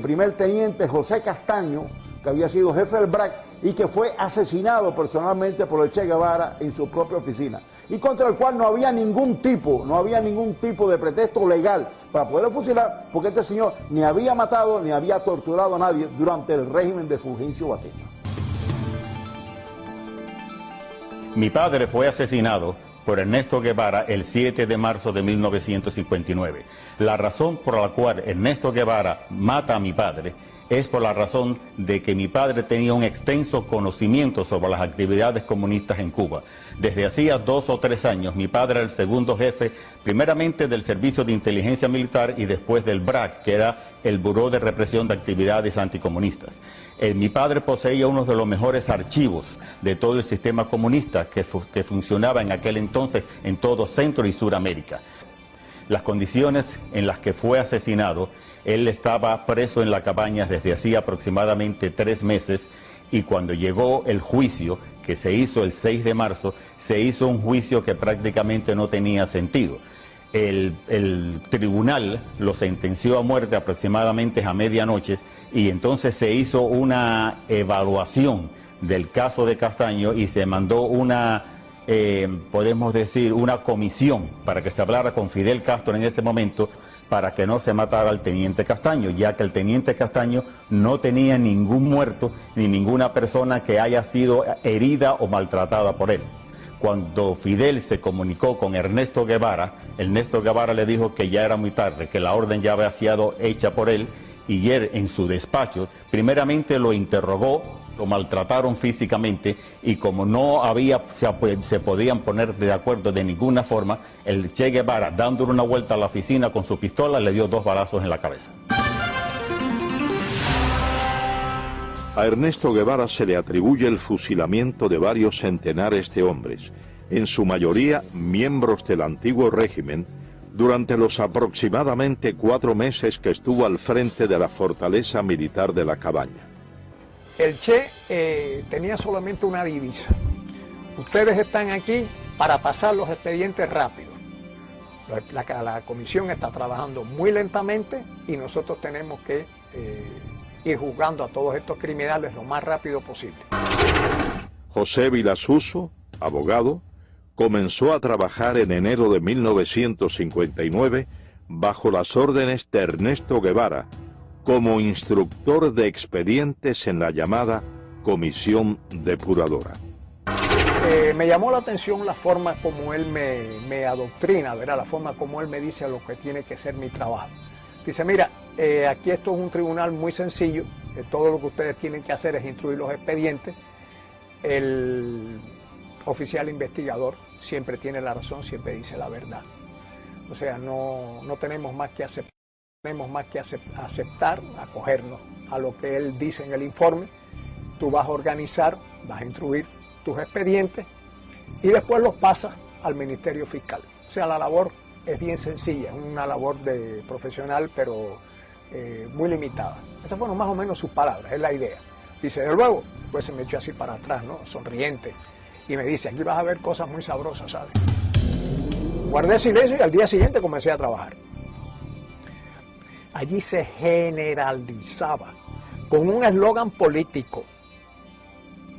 primer teniente José Castaño, que había sido jefe del BRAC y que fue asesinado personalmente por el Che Guevara en su propia oficina, y contra el cual no había ningún tipo de pretexto legal para poder fusilar, porque este señor ni había matado ni había torturado a nadie durante el régimen de Fulgencio Batista. Mi padre fue asesinado por Ernesto Guevara el 7 de marzo de 1959. La razón por la cual Ernesto Guevara mata a mi padre es por la razón de que mi padre tenía un extenso conocimiento sobre las actividades comunistas en Cuba. Desde hacía 2 o 3 años, mi padre era el segundo jefe, primeramente del Servicio de Inteligencia Militar y después del BRAC, que era el Buró de Represión de Actividades Anticomunistas. Mi padre poseía uno de los mejores archivos de todo el sistema comunista que funcionaba en aquel entonces en todo Centro y Suramérica. Las condiciones en las que fue asesinado, él estaba preso en La Cabaña desde hacía aproximadamente 3 meses, y cuando llegó el juicio, que se hizo el 6 de marzo, se hizo un juicio que prácticamente no tenía sentido. El tribunal lo sentenció a muerte aproximadamente a medianoche, y entonces se hizo una evaluación del caso de Castaño y se mandó una, podemos decir, una comisión para que se hablara con Fidel Castro en ese momento para que no se matara al teniente Castaño, ya que el teniente Castaño no tenía ningún muerto ni ninguna persona que haya sido herida o maltratada por él. Cuando Fidel se comunicó con Ernesto Guevara le dijo que ya era muy tarde, que la orden ya había sido hecha por él, y él en su despacho primeramente lo interrogó, lo maltrataron físicamente, y como no se podían poner de acuerdo de ninguna forma, el Che Guevara, dándole una vuelta a la oficina con su pistola, le dio 2 balazos en la cabeza. A Ernesto Guevara se le atribuye el fusilamiento de varios centenares de hombres, en su mayoría miembros del antiguo régimen, durante los aproximadamente 4 meses que estuvo al frente de la fortaleza militar de La Cabaña. El Che tenía solamente una divisa: ustedes están aquí para pasar los expedientes rápidos. La comisión está trabajando muy lentamente y nosotros tenemos que ir juzgando a todos estos criminales lo más rápido posible. José Vilasuso, abogado, comenzó a trabajar en enero de 1959 bajo las órdenes de Ernesto Guevara como instructor de expedientes en la llamada Comisión Depuradora. Me llamó la atención la forma como él me adoctrina, ¿verdad? La forma como él me dice lo que tiene que ser mi trabajo. Dice, mira, aquí esto es un tribunal muy sencillo, todo lo que ustedes tienen que hacer es instruir los expedientes. El oficial investigador siempre tiene la razón, siempre dice la verdad. O sea, no tenemos más que aceptar, acogernos a lo que él dice en el informe. Tú vas a organizar, vas a instruir tus expedientes y después los pasas al Ministerio Fiscal. O sea, la labor es bien sencilla, es una labor de profesional, pero muy limitada. Esas fueron más o menos sus palabras, es la idea. Dice, de luego, pues se me echó así para atrás, ¿no? Sonriente. Y me dice, aquí vas a ver cosas muy sabrosas, ¿sabes? Guardé silencio y al día siguiente comencé a trabajar. Allí se generalizaba con un eslogan político.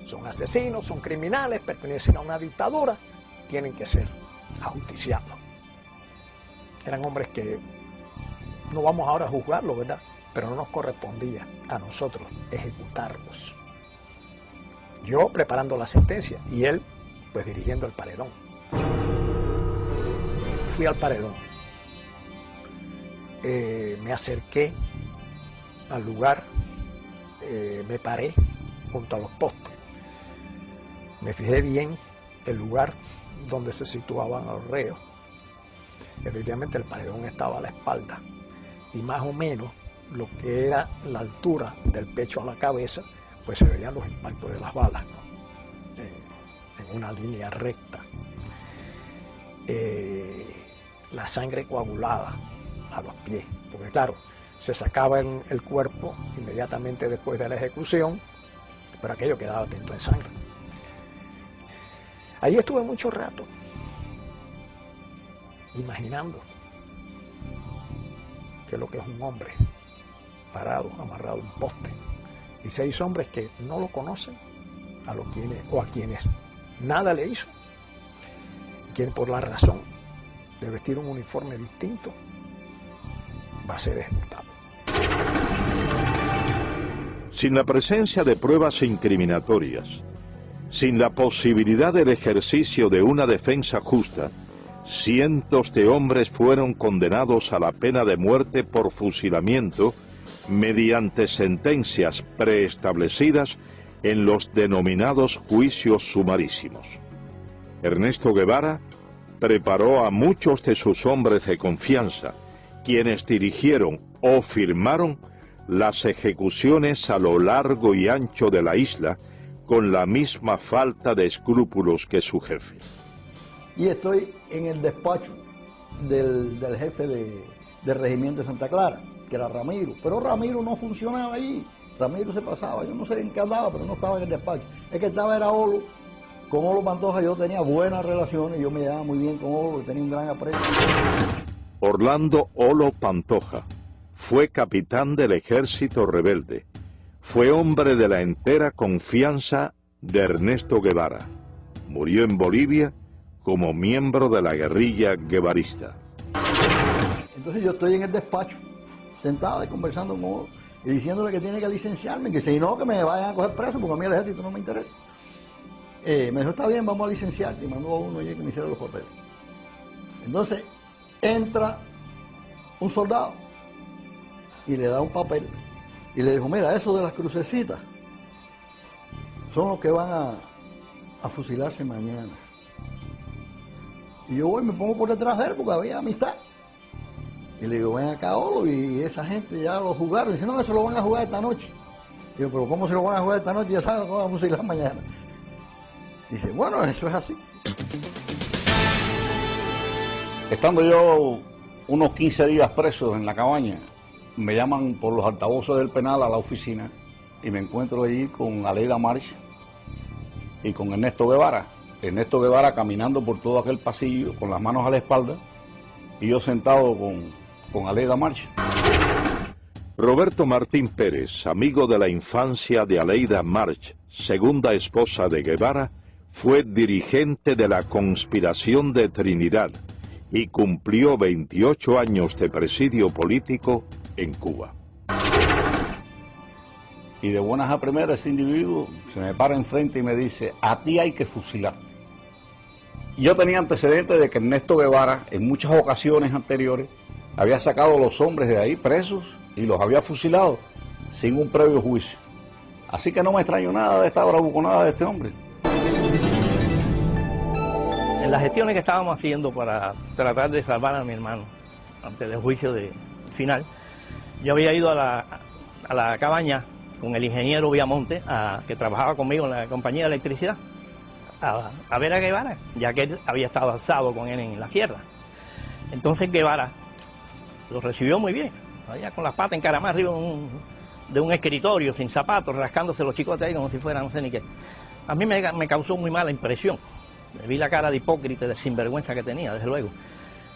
Son asesinos, son criminales, pertenecen a una dictadura, tienen que ser ajusticiados. Eran hombres que no vamos ahora a juzgarlos, ¿verdad? Pero no nos correspondía a nosotros ejecutarlos. Yo preparando la sentencia y él pues dirigiendo el paredón. Fui al paredón. Me acerqué al lugar, me paré junto a los postes. Me fijé bien el lugar donde se situaban los reos. Efectivamente el paredón estaba a la espalda y más o menos lo que era la altura del pecho a la cabeza, pues se veían los impactos de las balas, ¿no? En una línea recta. La sangre coagulada a los pies, porque claro, se sacaba el cuerpo inmediatamente después de la ejecución, pero aquello quedaba tinto en sangre. Ahí estuve mucho rato, imaginando qué es lo que es un hombre parado, amarrado a un poste, y 6 hombres que no lo conocen, a quienes nada le hizo, quien por la razón de vestir un uniforme distinto va a ser ejecutado. Sin la presencia de pruebas incriminatorias, sin la posibilidad del ejercicio de una defensa justa, cientos de hombres fueron condenados a la pena de muerte por fusilamiento mediante sentencias preestablecidas en los denominados juicios sumarísimos. Ernesto Guevara preparó a muchos de sus hombres de confianza, quienes dirigieron o firmaron las ejecuciones a lo largo y ancho de la isla, con la misma falta de escrúpulos que su jefe. Y estoy en el despacho del jefe del regimiento de Santa Clara, que era Ramiro, pero Ramiro no funcionaba allí. Ramiro se pasaba, yo no sé en qué andaba, pero no estaba en el despacho. El que estaba era Olo. Con Olo Pantoja yo tenía buenas relaciones, yo me llevaba muy bien con Olo, tenía un gran aprecio. Orlando Olo Pantoja fue capitán del ejército rebelde. Fue hombre de la entera confianza de Ernesto Guevara. Murió en Bolivia como miembro de la guerrilla guevarista. Entonces yo estoy en el despacho, sentado y conversando con Olo, y diciéndole que tiene que licenciarme, que si no, que me vayan a coger preso, porque a mí el ejército no me interesa. Me dijo, está bien, vamos a licenciarte, y mandó a uno allí que me hiciera los papeles. Entonces, entra un soldado y le da un papel y le dijo, mira, eso de las crucecitas son los que van a fusilarse mañana. Y yo voy y me pongo por detrás de él porque había amistad. Y le digo, ven acá, Olo, y esa gente ya lo jugaron. Y dice, no, eso lo van a jugar esta noche. Y digo, pero ¿cómo se lo van a jugar esta noche? Ya saben que van a fusilar mañana. Y dice, bueno, eso es así. Estando yo unos 15 días preso en la cabaña, me llaman por los altavoces del penal a la oficina y me encuentro allí con Aleida March y con Ernesto Guevara. Ernesto Guevara caminando por todo aquel pasillo con las manos a la espalda y yo sentado con Aleida March. Roberto Martín Pérez, amigo de la infancia de Aleida March, segunda esposa de Guevara, fue dirigente de la conspiración de Trinidad y cumplió 28 años de presidio político en Cuba. Y de buenas a primeras ese individuo se me para enfrente y me dice, a ti hay que fusilarte. Yo tenía antecedentes de que Ernesto Guevara en muchas ocasiones anteriores había sacado a los hombres de ahí presos y los había fusilado sin un previo juicio. Así que no me extraño nada de esta bravuconada de este hombre. En las gestiones que estábamos haciendo para tratar de salvar a mi hermano antes del juicio final, yo había ido a la cabaña con el ingeniero Viamonte, que trabajaba conmigo en la compañía de electricidad, a ver a Guevara, ya que él había estado asado con él en la sierra. Entonces Guevara lo recibió muy bien, allá con las patas encaramadas arriba de un escritorio, sin zapatos, rascándose los chicotes ahí como si fuera no sé ni qué. A mí me causó muy mala impresión. Me vi la cara de hipócrita, de sinvergüenza que tenía, desde luego.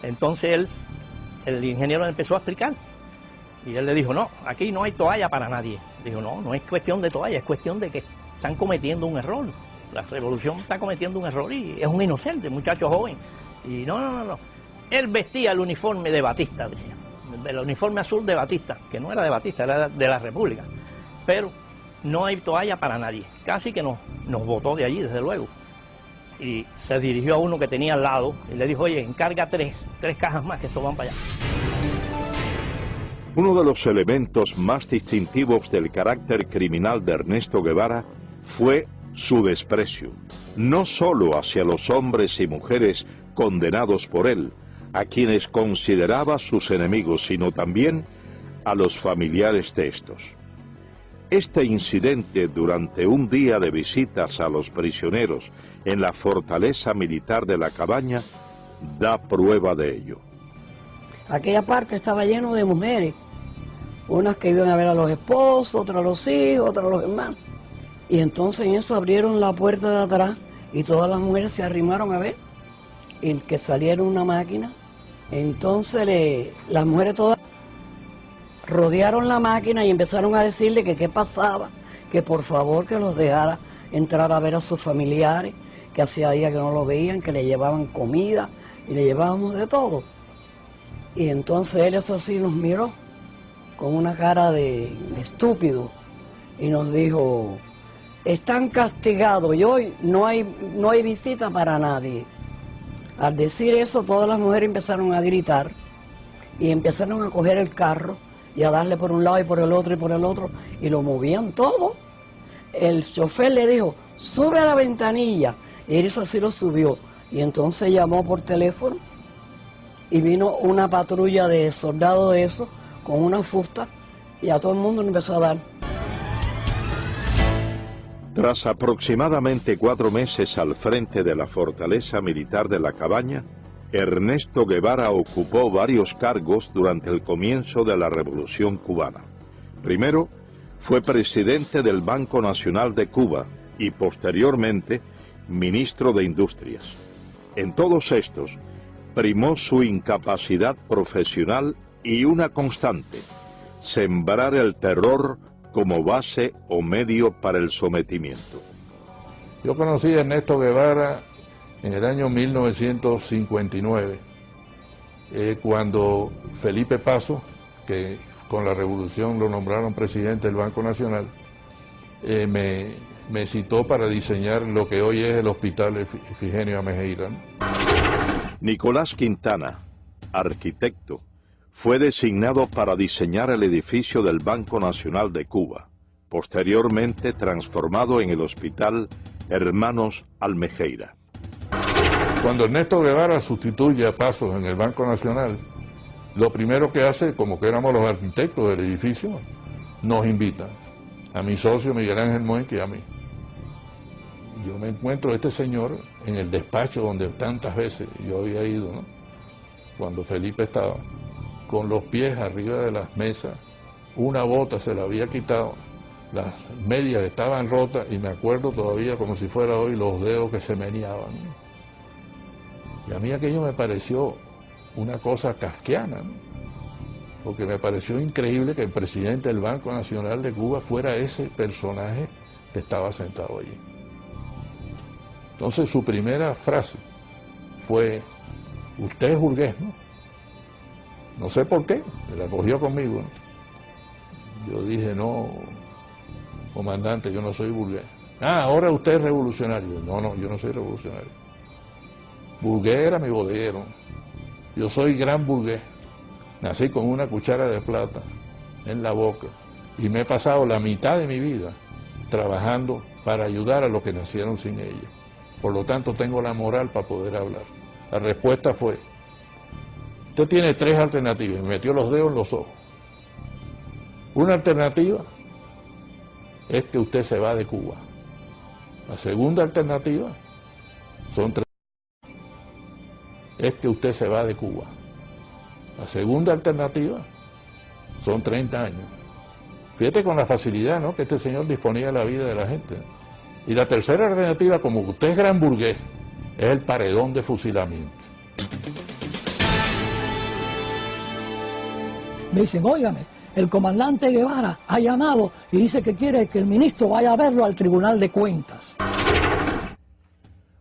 Entonces el ingeniero le empezó a explicar. Y él le dijo, no, aquí no hay toalla para nadie. Dijo, no es cuestión de toalla, es cuestión de que están cometiendo un error. La revolución está cometiendo un error y es un inocente, muchacho joven. Y no. Él vestía el uniforme de Batista, decía. El uniforme azul de Batista, que no era de Batista, era de la República. Pero no hay toalla para nadie. Casi que nos botó de allí, desde luego. Y se dirigió a uno que tenía al lado y le dijo, oye, encarga tres cajas más que estos van para allá. Uno de los elementos más distintivos del carácter criminal de Ernesto Guevara fue su desprecio, no solo hacia los hombres y mujeres condenados por él, a quienes consideraba sus enemigos, sino también a los familiares de estos. Este incidente durante un día de visitas a los prisioneros en la fortaleza militar de la Cabaña da prueba de ello. Aquella parte estaba lleno de mujeres, unas que iban a ver a los esposos, otras a los hijos, otras a los hermanos. Y entonces en eso abrieron la puerta de atrás y todas las mujeres se arrimaron a ver y que saliera una máquina. Entonces las mujeres todas rodearon la máquina y empezaron a decirle que qué pasaba, que por favor que los dejara entrar a ver a sus familiares, que hacía días que no lo veían, que le llevaban comida y le llevábamos de todo. Y entonces él eso sí nos miró con una cara de estúpido y nos dijo, están castigados y hoy no hay visita para nadie. Al decir eso todas las mujeres empezaron a gritar y empezaron a coger el carro y a darle por un lado y por el otro y por el otro y lo movían todo. El chofer le dijo, sube a la ventanilla, y eso así lo subió y entonces llamó por teléfono y vino una patrulla de soldados de esos con una fusta y a todo el mundo le empezó a dar. Tras aproximadamente 4 meses al frente de la fortaleza militar de la Cabaña, Ernesto Guevara ocupó varios cargos durante el comienzo de la Revolución Cubana. Primero, fue presidente del Banco Nacional de Cuba y posteriormente ministro de Industrias. En todos estos, primó su incapacidad profesional y una constante, sembrar el terror como base o medio para el sometimiento. Yo conocí a Ernesto Guevara en el año 1959, cuando Felipe Paso, que con la revolución lo nombraron presidente del Banco Nacional, me citó para diseñar lo que hoy es el Hospital Efigenio Amejeira, ¿no? Nicolás Quintana, arquitecto, fue designado para diseñar el edificio del Banco Nacional de Cuba, posteriormente transformado en el Hospital Hermanos Almejeira. Cuando Ernesto Guevara sustituye a Pasos en el Banco Nacional, lo primero que hace, como que éramos los arquitectos del edificio, nos invita a mi socio Miguel Ángel Moenque y a mí. Yo me encuentro a este señor en el despacho donde tantas veces yo había ido, ¿no? Cuando Felipe estaba, con los pies arriba de las mesas, una bota se la había quitado, las medias estaban rotas y me acuerdo todavía como si fuera hoy los dedos que se meneaban, ¿no? Y a mí aquello me pareció una cosa kafkiana, ¿no? Porque me pareció increíble que el presidente del Banco Nacional de Cuba fuera ese personaje que estaba sentado allí. Entonces su primera frase fue: usted es burgués, ¿no? No sé por qué, la cogió conmigo, ¿no? Yo dije: no, comandante, yo no soy burgués. Ah, ahora usted es revolucionario. No, yo no soy revolucionario. Burgués era mi bodeguero. Yo soy gran burgués. Nací con una cuchara de plata en la boca y me he pasado la mitad de mi vida trabajando para ayudar a los que nacieron sin ella. Por lo tanto, tengo la moral para poder hablar. La respuesta fue: usted tiene 3 alternativas. Me metió los dedos en los ojos. Una alternativa es que usted se va de Cuba. La segunda alternativa son 3. Es que usted se va de Cuba. La segunda alternativa son 30 años. Fíjate con la facilidad, ¿no?, que este señor disponía de la vida de la gente. Y la tercera alternativa, como usted es gran burgués, es el paredón de fusilamiento. Me dicen: óigame, el comandante Guevara ha llamado y dice que quiere que el ministro vaya a verlo al Tribunal de Cuentas.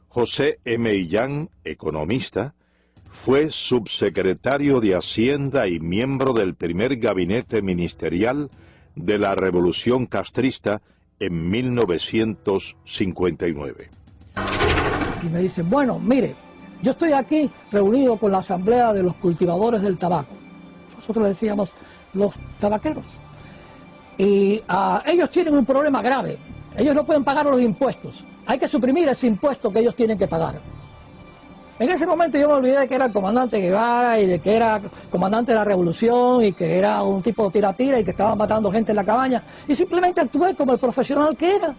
José M. Illán, economista, fue subsecretario de Hacienda y miembro del primer gabinete ministerial de la Revolución Castrista en 1959. Y me dicen: bueno, mire, yo estoy aquí reunido con la Asamblea de los Cultivadores del Tabaco. Nosotros le decíamos los tabaqueros. Y ellos tienen un problema grave. Ellos no pueden pagar los impuestos. Hay que suprimir ese impuesto que ellos tienen que pagar. En ese momento yo me olvidé de que era el comandante Guevara y de que era comandante de la revolución y que era un tipo de tira-tira y que estaba matando gente en la cabaña, y simplemente actué como el profesional que era.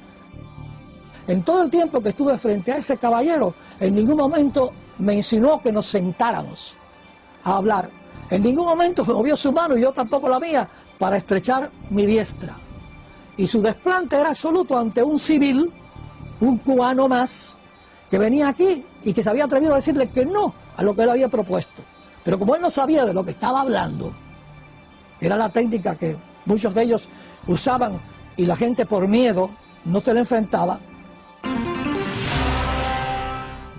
En todo el tiempo que estuve frente a ese caballero, en ningún momento me insinuó que nos sentáramos a hablar. En ningún momento movió su mano, y yo tampoco la mía, para estrechar mi diestra. Y su desplante era absoluto ante un civil, un cubano más, que venía aquí y que se había atrevido a decirle que no a lo que él había propuesto. Pero como él no sabía de lo que estaba hablando, era la técnica que muchos de ellos usaban y la gente por miedo no se le enfrentaba.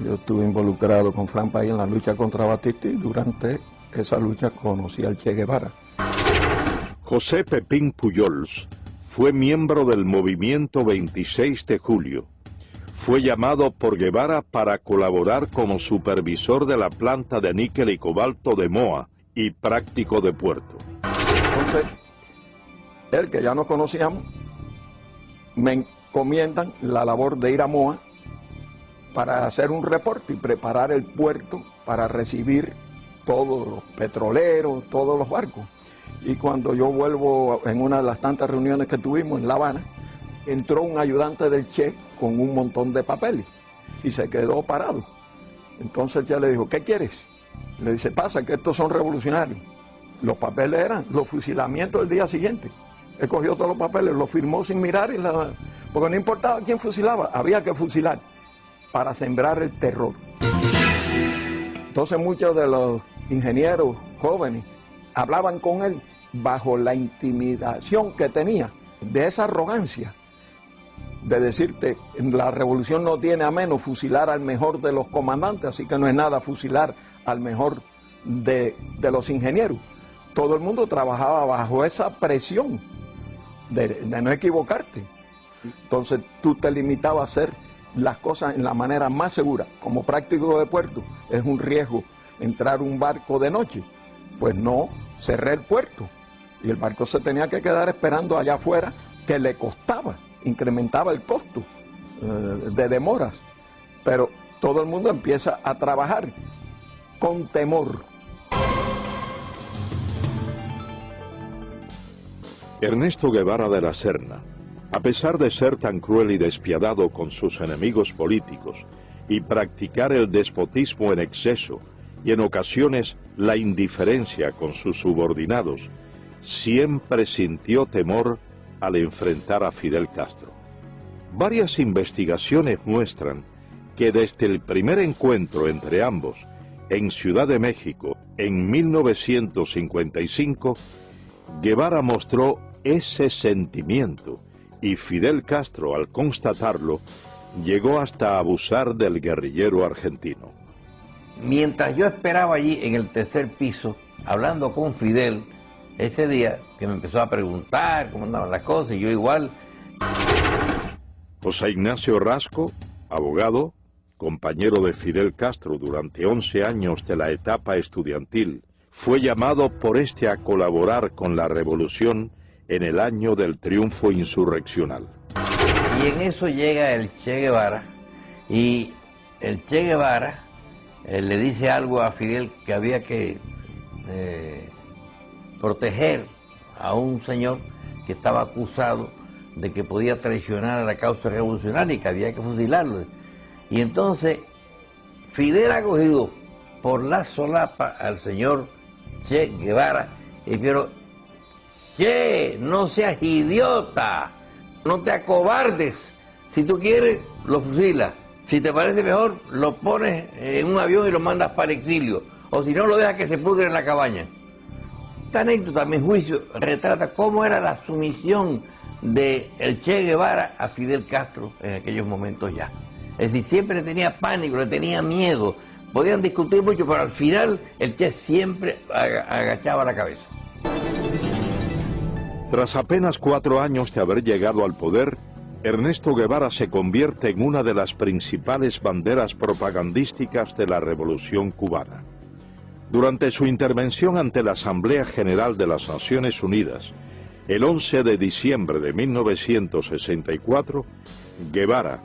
Yo estuve involucrado con Fran Pay en la lucha contra Batista y durante esa lucha conocí al Che Guevara. José Pepín Pujols fue miembro del movimiento 26 de julio. Fue llamado por Guevara para colaborar como supervisor de la planta de níquel y cobalto de Moa y práctico de puerto. Entonces, él, que ya nos conocíamos, me encomiendan la labor de ir a Moa para hacer un reporte y preparar el puerto para recibir todos los petroleros, todos los barcos. Y cuando yo vuelvo en una de las tantas reuniones que tuvimos en La Habana, entró un ayudante del Che con un montón de papeles y se quedó parado. Entonces el Che le dijo: ¿qué quieres? Le dice: pasa que estos son revolucionarios. Los papeles eran los fusilamientos del día siguiente. Él cogió todos los papeles, los firmó sin mirar, porque no importaba quién fusilaba, había que fusilar para sembrar el terror. Entonces muchos de los ingenieros jóvenes hablaban con él bajo la intimidación que tenía de esa arrogancia de decirte: la revolución no tiene a menos fusilar al mejor de los comandantes, así que no es nada fusilar al mejor de los ingenieros. Todo el mundo trabajaba bajo esa presión de no equivocarte. Entonces tú te limitabas a hacer las cosas en la manera más segura. Como práctico de puerto, es un riesgo entrar un barco de noche. Pues no, cerré el puerto y el barco se tenía que quedar esperando allá afuera, que le costaba, incrementaba el costo de demoras. Pero todo el mundo empieza a trabajar con temor. Ernesto Guevara de la Serna, a pesar de ser tan cruel y despiadado con sus enemigos políticos y practicar el despotismo en exceso y en ocasiones la indiferencia con sus subordinados, siempre sintió temor al enfrentar a Fidel Castro. Varias investigaciones muestran que desde el primer encuentro entre ambos, en Ciudad de México, en 1955, Guevara mostró ese sentimiento y Fidel Castro, al constatarlo, llegó hasta abusar del guerrillero argentino. Mientras yo esperaba allí en el tercer piso, hablando con Fidel, ese día que me empezó a preguntar cómo andaban las cosas, y yo igual. José Ignacio Rasco, abogado, compañero de Fidel Castro durante 11 años de la etapa estudiantil, fue llamado por este a colaborar con la revolución en el año del triunfo insurreccional. Y en eso llega el Che Guevara, y el Che Guevara le dice algo a Fidel que había que proteger a un señor que estaba acusado de que podía traicionar a la causa revolucionaria y que había que fusilarlo. Y entonces Fidel ha cogido por la solapa al señor Che Guevara y pero Che, no seas idiota, no te acobardes, si tú quieres lo fusilas, si te parece mejor lo pones en un avión y lo mandas para el exilio, o si no lo dejas que se pudre en la cabaña. Esta anécdota, a mi juicio, retrata cómo era la sumisión de el Che Guevara a Fidel Castro en aquellos momentos ya. Es decir, siempre le tenía pánico, le tenía miedo. Podían discutir mucho, pero al final el Che siempre agachaba la cabeza. Tras apenas 4 años de haber llegado al poder, Ernesto Guevara se convierte en una de las principales banderas propagandísticas de la Revolución cubana. Durante su intervención ante la Asamblea General de las Naciones Unidas, el 11 de diciembre de 1964, Guevara,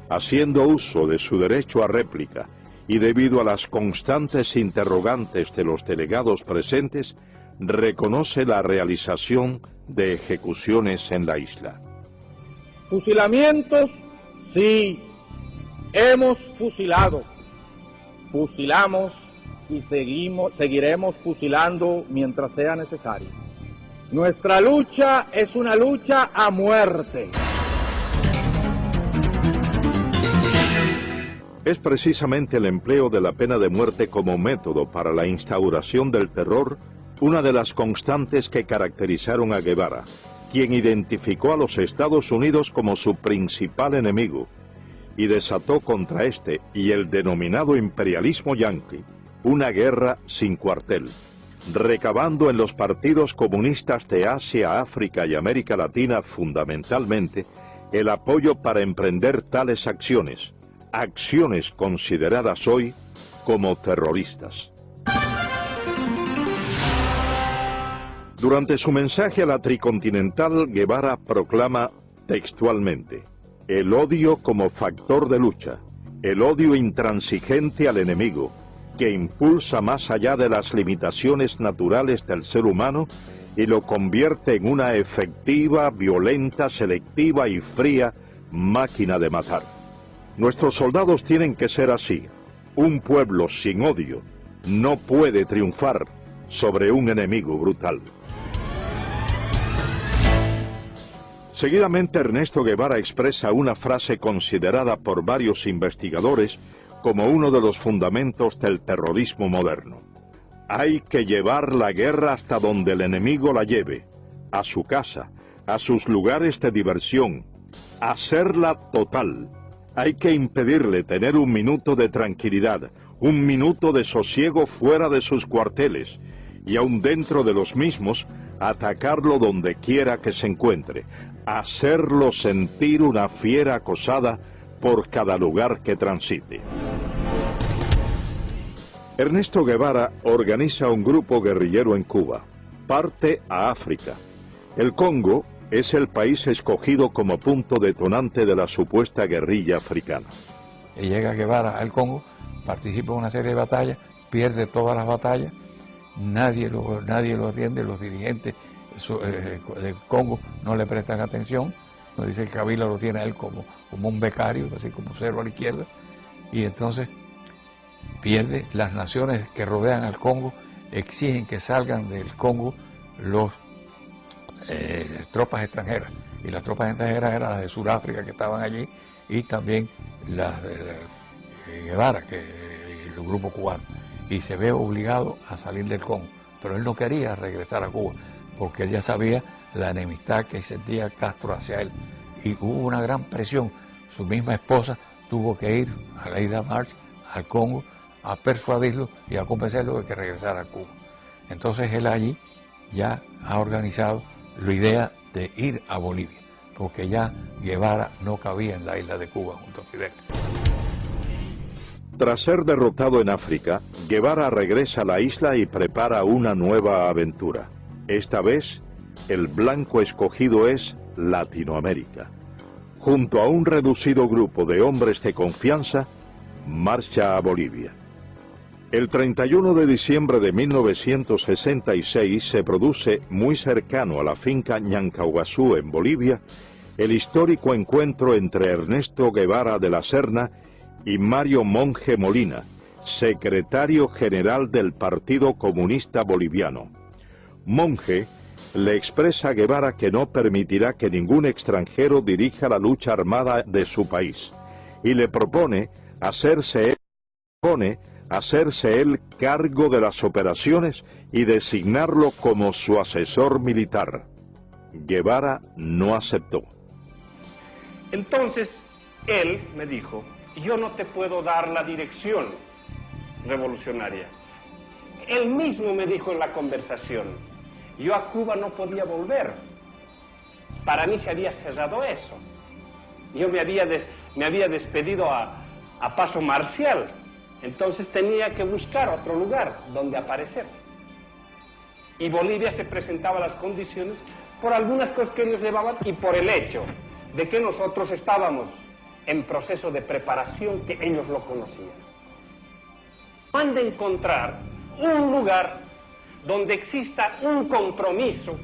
haciendo uso de su derecho a réplica y debido a las constantes interrogantes de los delegados presentes, reconoce la realización de ejecuciones en la isla. Fusilamientos, sí, hemos fusilado, fusilamos y seguiremos fusilando mientras sea necesario. Nuestra lucha es una lucha a muerte. Es precisamente el empleo de la pena de muerte como método para la instauración del terror una de las constantes que caracterizaron a Guevara, quien identificó a los Estados Unidos como su principal enemigo y desató contra este y el denominado imperialismo yanqui una guerra sin cuartel, recabando en los partidos comunistas de Asia, África y América Latina fundamentalmente el apoyo para emprender tales acciones, acciones consideradas hoy como terroristas. Durante su mensaje a la Tricontinental, Guevara proclama textualmente: el odio como factor de lucha, el odio intransigente al enemigo, que impulsa más allá de las limitaciones naturales del ser humano y lo convierte en una efectiva, violenta, selectiva y fría máquina de matar. Nuestros soldados tienen que ser así. Un pueblo sin odio no puede triunfar sobre un enemigo brutal. Seguidamente Ernesto Guevara expresa una frase considerada por varios investigadores como uno de los fundamentos del terrorismo moderno. Hay que llevar la guerra hasta donde el enemigo la lleve, a su casa, a sus lugares de diversión, hacerla total. Hay que impedirle tener un minuto de tranquilidad, un minuto de sosiego fuera de sus cuarteles, y aun dentro de los mismos, atacarlo donde quiera que se encuentre, hacerlo sentir una fiera acosada por cada lugar que transite. Ernesto Guevara organiza un grupo guerrillero en Cuba, parte a África. El Congo es el país escogido como punto detonante de la supuesta guerrilla africana. Y llega Guevara al Congo, participa en una serie de batallas, pierde todas las batallas, nadie lo atiende, los dirigentes del Congo no le prestan atención, nos dice que Kabila lo tiene a él como un becario, así como cero a la izquierda, y entonces pierde. Las naciones que rodean al Congo exigen que salgan del Congo los tropas extranjeras, y las tropas extranjeras eran las de Sudáfrica que estaban allí, y también las de Guevara, el grupo cubano. y se ve obligado a salir del Congo. Pero él no quería regresar a Cuba, porque él ya sabía la enemistad que sentía Castro hacia él. Y hubo una gran presión. Su misma esposa tuvo que ir a Aleida March, al Congo, a persuadirlo y a convencerlo de que regresara a Cuba. Entonces él allí ya ha organizado la idea de ir a Bolivia, porque ya Guevara no cabía en la isla de Cuba junto a Fidel. Tras ser derrotado en África, Guevara regresa a la isla y prepara una nueva aventura. Esta vez, el blanco escogido es Latinoamérica. Junto a un reducido grupo de hombres de confianza, marcha a Bolivia. El 31 de diciembre de 1966 se produce muy cercano a la finca Ñancauazú en Bolivia el histórico encuentro entre Ernesto Guevara de la Serna y Mario Monge Molina, secretario general del Partido Comunista Boliviano. Monge le expresa a Guevara que no permitirá que ningún extranjero dirija la lucha armada de su país y le propone hacerse él cargo de las operaciones y designarlo como su asesor militar. Guevara no aceptó. Entonces, él me dijo, yo no te puedo dar la dirección revolucionaria. Él mismo me dijo en la conversación, yo a Cuba no podía volver. Para mí se había cerrado eso. Yo me había despedido a paso marcial. Entonces tenía que buscar otro lugar donde aparecer. Y Bolivia se presentaba las condiciones por algunas cosas que nos llevaban y por el hecho de que nosotros estábamos en proceso de preparación que ellos lo conocían. Han de encontrar un lugar donde exista un compromiso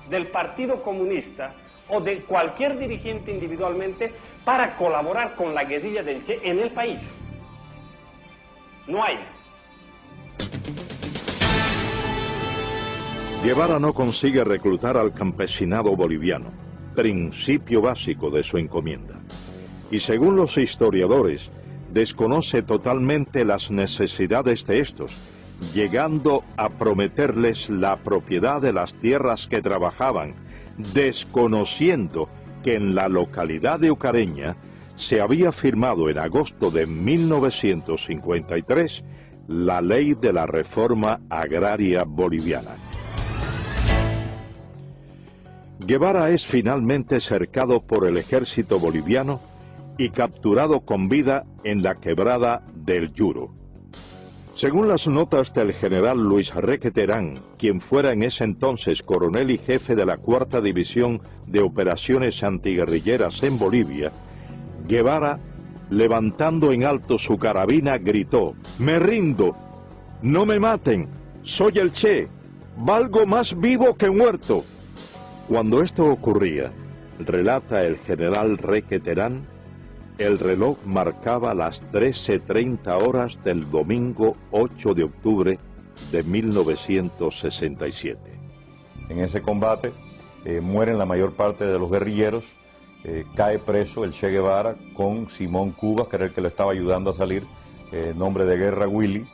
del Partido Comunista o de cualquier dirigente individualmente para colaborar con la guerrilla del Che en el país. No hay. Guevara no consigue reclutar al campesinado boliviano, principio básico de su encomienda. Y según los historiadores, desconoce totalmente las necesidades de estos, llegando a prometerles la propiedad de las tierras que trabajaban, desconociendo que en la localidad de Ucareña se había firmado en agosto de 1953 la ley de la reforma agraria boliviana. Guevara es finalmente cercado por el ejército boliviano y capturado con vida en la quebrada del Yuro. Según las notas del general Luis Requeterán, quien fuera en ese entonces coronel y jefe de la 4ª División de Operaciones Antiguerrilleras en Bolivia, Guevara, levantando en alto su carabina, gritó: «¡Me rindo! ¡No me maten! ¡Soy el Che! ¡Valgo más vivo que muerto!». Cuando esto ocurría, relata el general Requeterán, el reloj marcaba las 13:30 horas del domingo 8 de octubre de 1967. En ese combate mueren la mayor parte de los guerrilleros, cae preso el Che Guevara con Simón Cubas, que era el que lo estaba ayudando a salir, nombre de guerra Willy.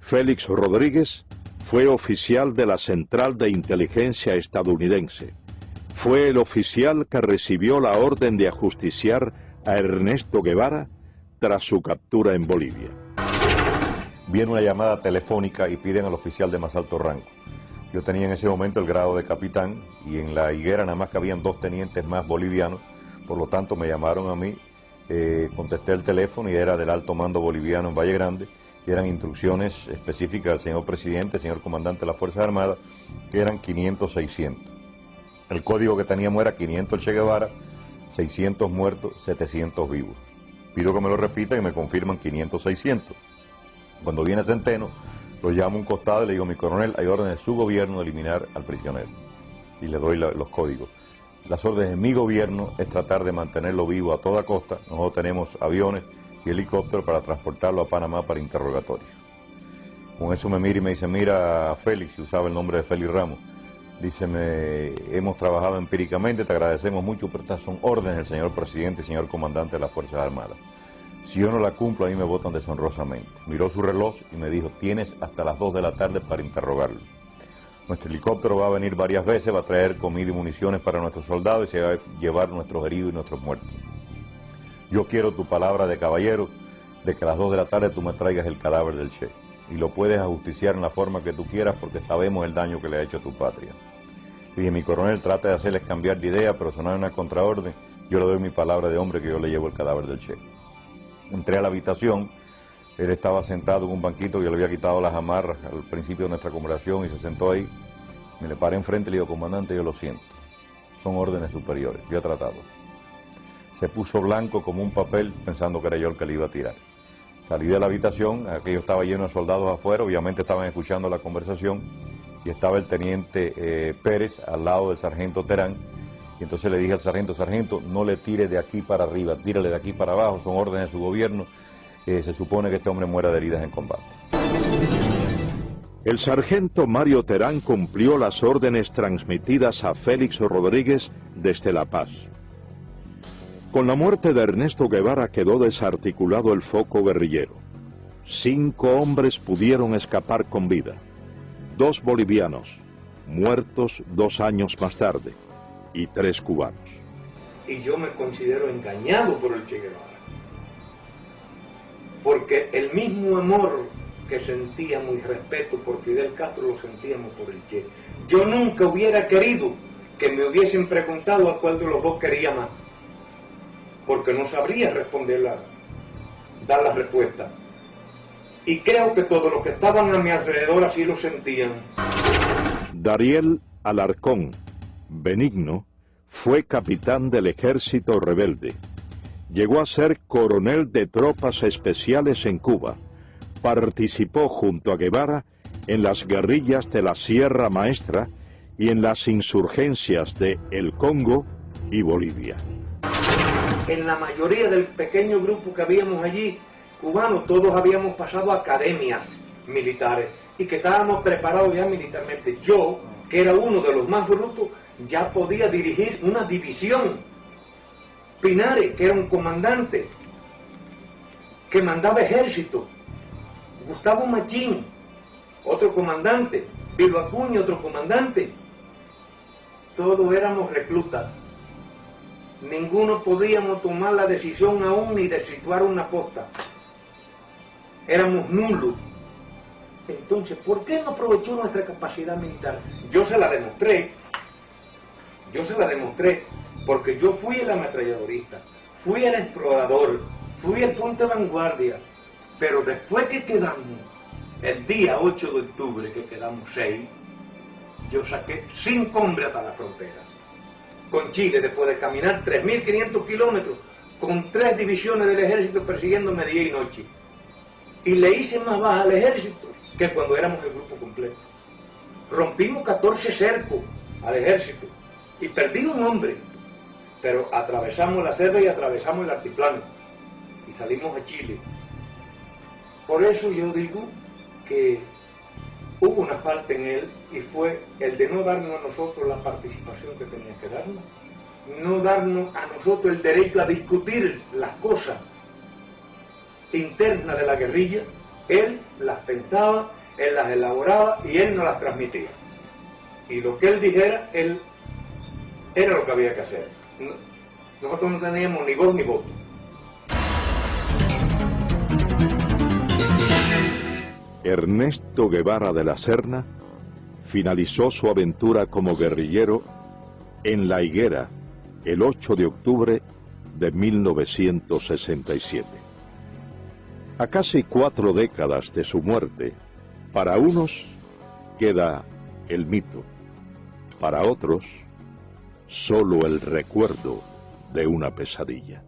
Félix Rodríguez fue oficial de la Central de Inteligencia estadounidense. Fue el oficial que recibió la orden de ajusticiar a Ernesto Guevara tras su captura en Bolivia. Viene una llamada telefónica y piden al oficial de más alto rango. Yo tenía en ese momento el grado de capitán y en la higuera nada más que habían 2 tenientes más bolivianos, por lo tanto me llamaron a mí, contesté el teléfono y era del alto mando boliviano en Valle Grande, y eran instrucciones específicas del señor presidente, señor comandante de las Fuerzas Armadas, que eran 500-600. El código que teníamos era 500 el Che Guevara, 600 muertos, 700 vivos. Pido que me lo repitan y me confirman 500-600. Cuando viene Centeno, lo llamo a un costado y le digo: mi coronel, hay órdenes de su gobierno de eliminar al prisionero. Y le doy los códigos. Las órdenes de mi gobierno es tratar de mantenerlo vivo a toda costa. Nosotros tenemos aviones y helicópteros para transportarlo a Panamá para interrogatorio. Con eso me mira y me dice: mira, Félix, usaba el nombre de Félix Ramos. Dice: hemos trabajado empíricamente, te agradecemos mucho, pero estas son órdenes del señor presidente y señor comandante de las Fuerzas Armadas. Si yo no la cumplo, a mí me votan deshonrosamente. Miró su reloj y me dijo, tienes hasta las 2 de la tarde para interrogarlo. Nuestro helicóptero va a venir varias veces, va a traer comida y municiones para nuestros soldados y se va a llevar nuestros heridos y nuestros muertos. Yo quiero tu palabra de caballero de que a las 2 de la tarde tú me traigas el cadáver del Che. Y lo puedes ajusticiar en la forma que tú quieras porque sabemos el daño que le ha hecho a tu patria. Dije, mi coronel, trata de hacerles cambiar de idea, pero sonar una contraorden. Yo le doy mi palabra de hombre que yo le llevo el cadáver del Che. Entré a la habitación, él estaba sentado en un banquito que yo le había quitado las amarras al principio de nuestra conversación y se sentó ahí. Me le paré enfrente y le digo, comandante, yo lo siento. Son órdenes superiores, yo he tratado. Se puso blanco como un papel pensando que era yo el que le iba a tirar. Salí de la habitación, aquello estaba lleno de soldados afuera, obviamente estaban escuchando la conversación y estaba el teniente Pérez al lado del sargento Terán. Y entonces le dije al sargento, sargento, no le tire de aquí para arriba, tírale de aquí para abajo, son órdenes de su gobierno, se supone que este hombre muera de heridas en combate. El sargento Mario Terán cumplió las órdenes transmitidas a Félix Rodríguez desde La Paz. Con la muerte de Ernesto Guevara quedó desarticulado el foco guerrillero. 5 hombres pudieron escapar con vida. 2 bolivianos, muertos 2 años más tarde, y 3 cubanos. Y yo me considero engañado por el Che Guevara. Porque el mismo amor que sentíamos y respeto por Fidel Castro lo sentíamos por el Che. Yo nunca hubiera querido que me hubiesen preguntado a cuál de los dos quería más. Porque no sabría dar la respuesta. Y creo que todos los que estaban a mi alrededor así lo sentían. Dariel Alarcón Benigno fue capitán del ejército rebelde. Llegó a ser coronel de tropas especiales en Cuba. Participó junto a Guevara en las guerrillas de la Sierra Maestra y en las insurgencias de El Congo y Bolivia. En la mayoría del pequeño grupo que habíamos allí, cubanos, todos habíamos pasado academias militares y que estábamos preparados ya militarmente. Yo, que era uno de los más brutos, ya podía dirigir una división. Pinares, que era un comandante, que mandaba ejército. Gustavo Machín, otro comandante. Bilbo Acuña, otro comandante. Todos éramos reclutas. Ninguno podíamos tomar la decisión aún ni de situar una posta. Éramos nulos. Entonces, ¿por qué no aprovechó nuestra capacidad militar? Yo se la demostré. Porque yo fui el ametralladorista, fui el explorador, fui el punto de vanguardia. Pero después que quedamos, el día 8 de octubre, que quedamos 6, yo saqué 5 hombres hasta la frontera. Con Chile, después de caminar 3.500 kilómetros, con 3 divisiones del ejército persiguiéndome día y noche. Y le hice más baja al ejército que cuando éramos el grupo completo. Rompimos 14 cercos al ejército y perdí un hombre, pero atravesamos la selva y atravesamos el altiplano y salimos a Chile. Por eso yo digo que hubo una parte en él y fue el de no darnos a nosotros la participación que tenía que darnos, no darnos a nosotros el derecho a discutir las cosas internas de la guerrilla. Él las pensaba, él las elaboraba y él nos las transmitía. Y lo que él dijera, él era lo que había que hacer. Nosotros no teníamos ni voz ni voto. Ernesto Guevara de la Serna finalizó su aventura como guerrillero en La Higuera el 8 de octubre de 1967. A casi 4 décadas de su muerte, para unos queda el mito, para otros solo el recuerdo de una pesadilla.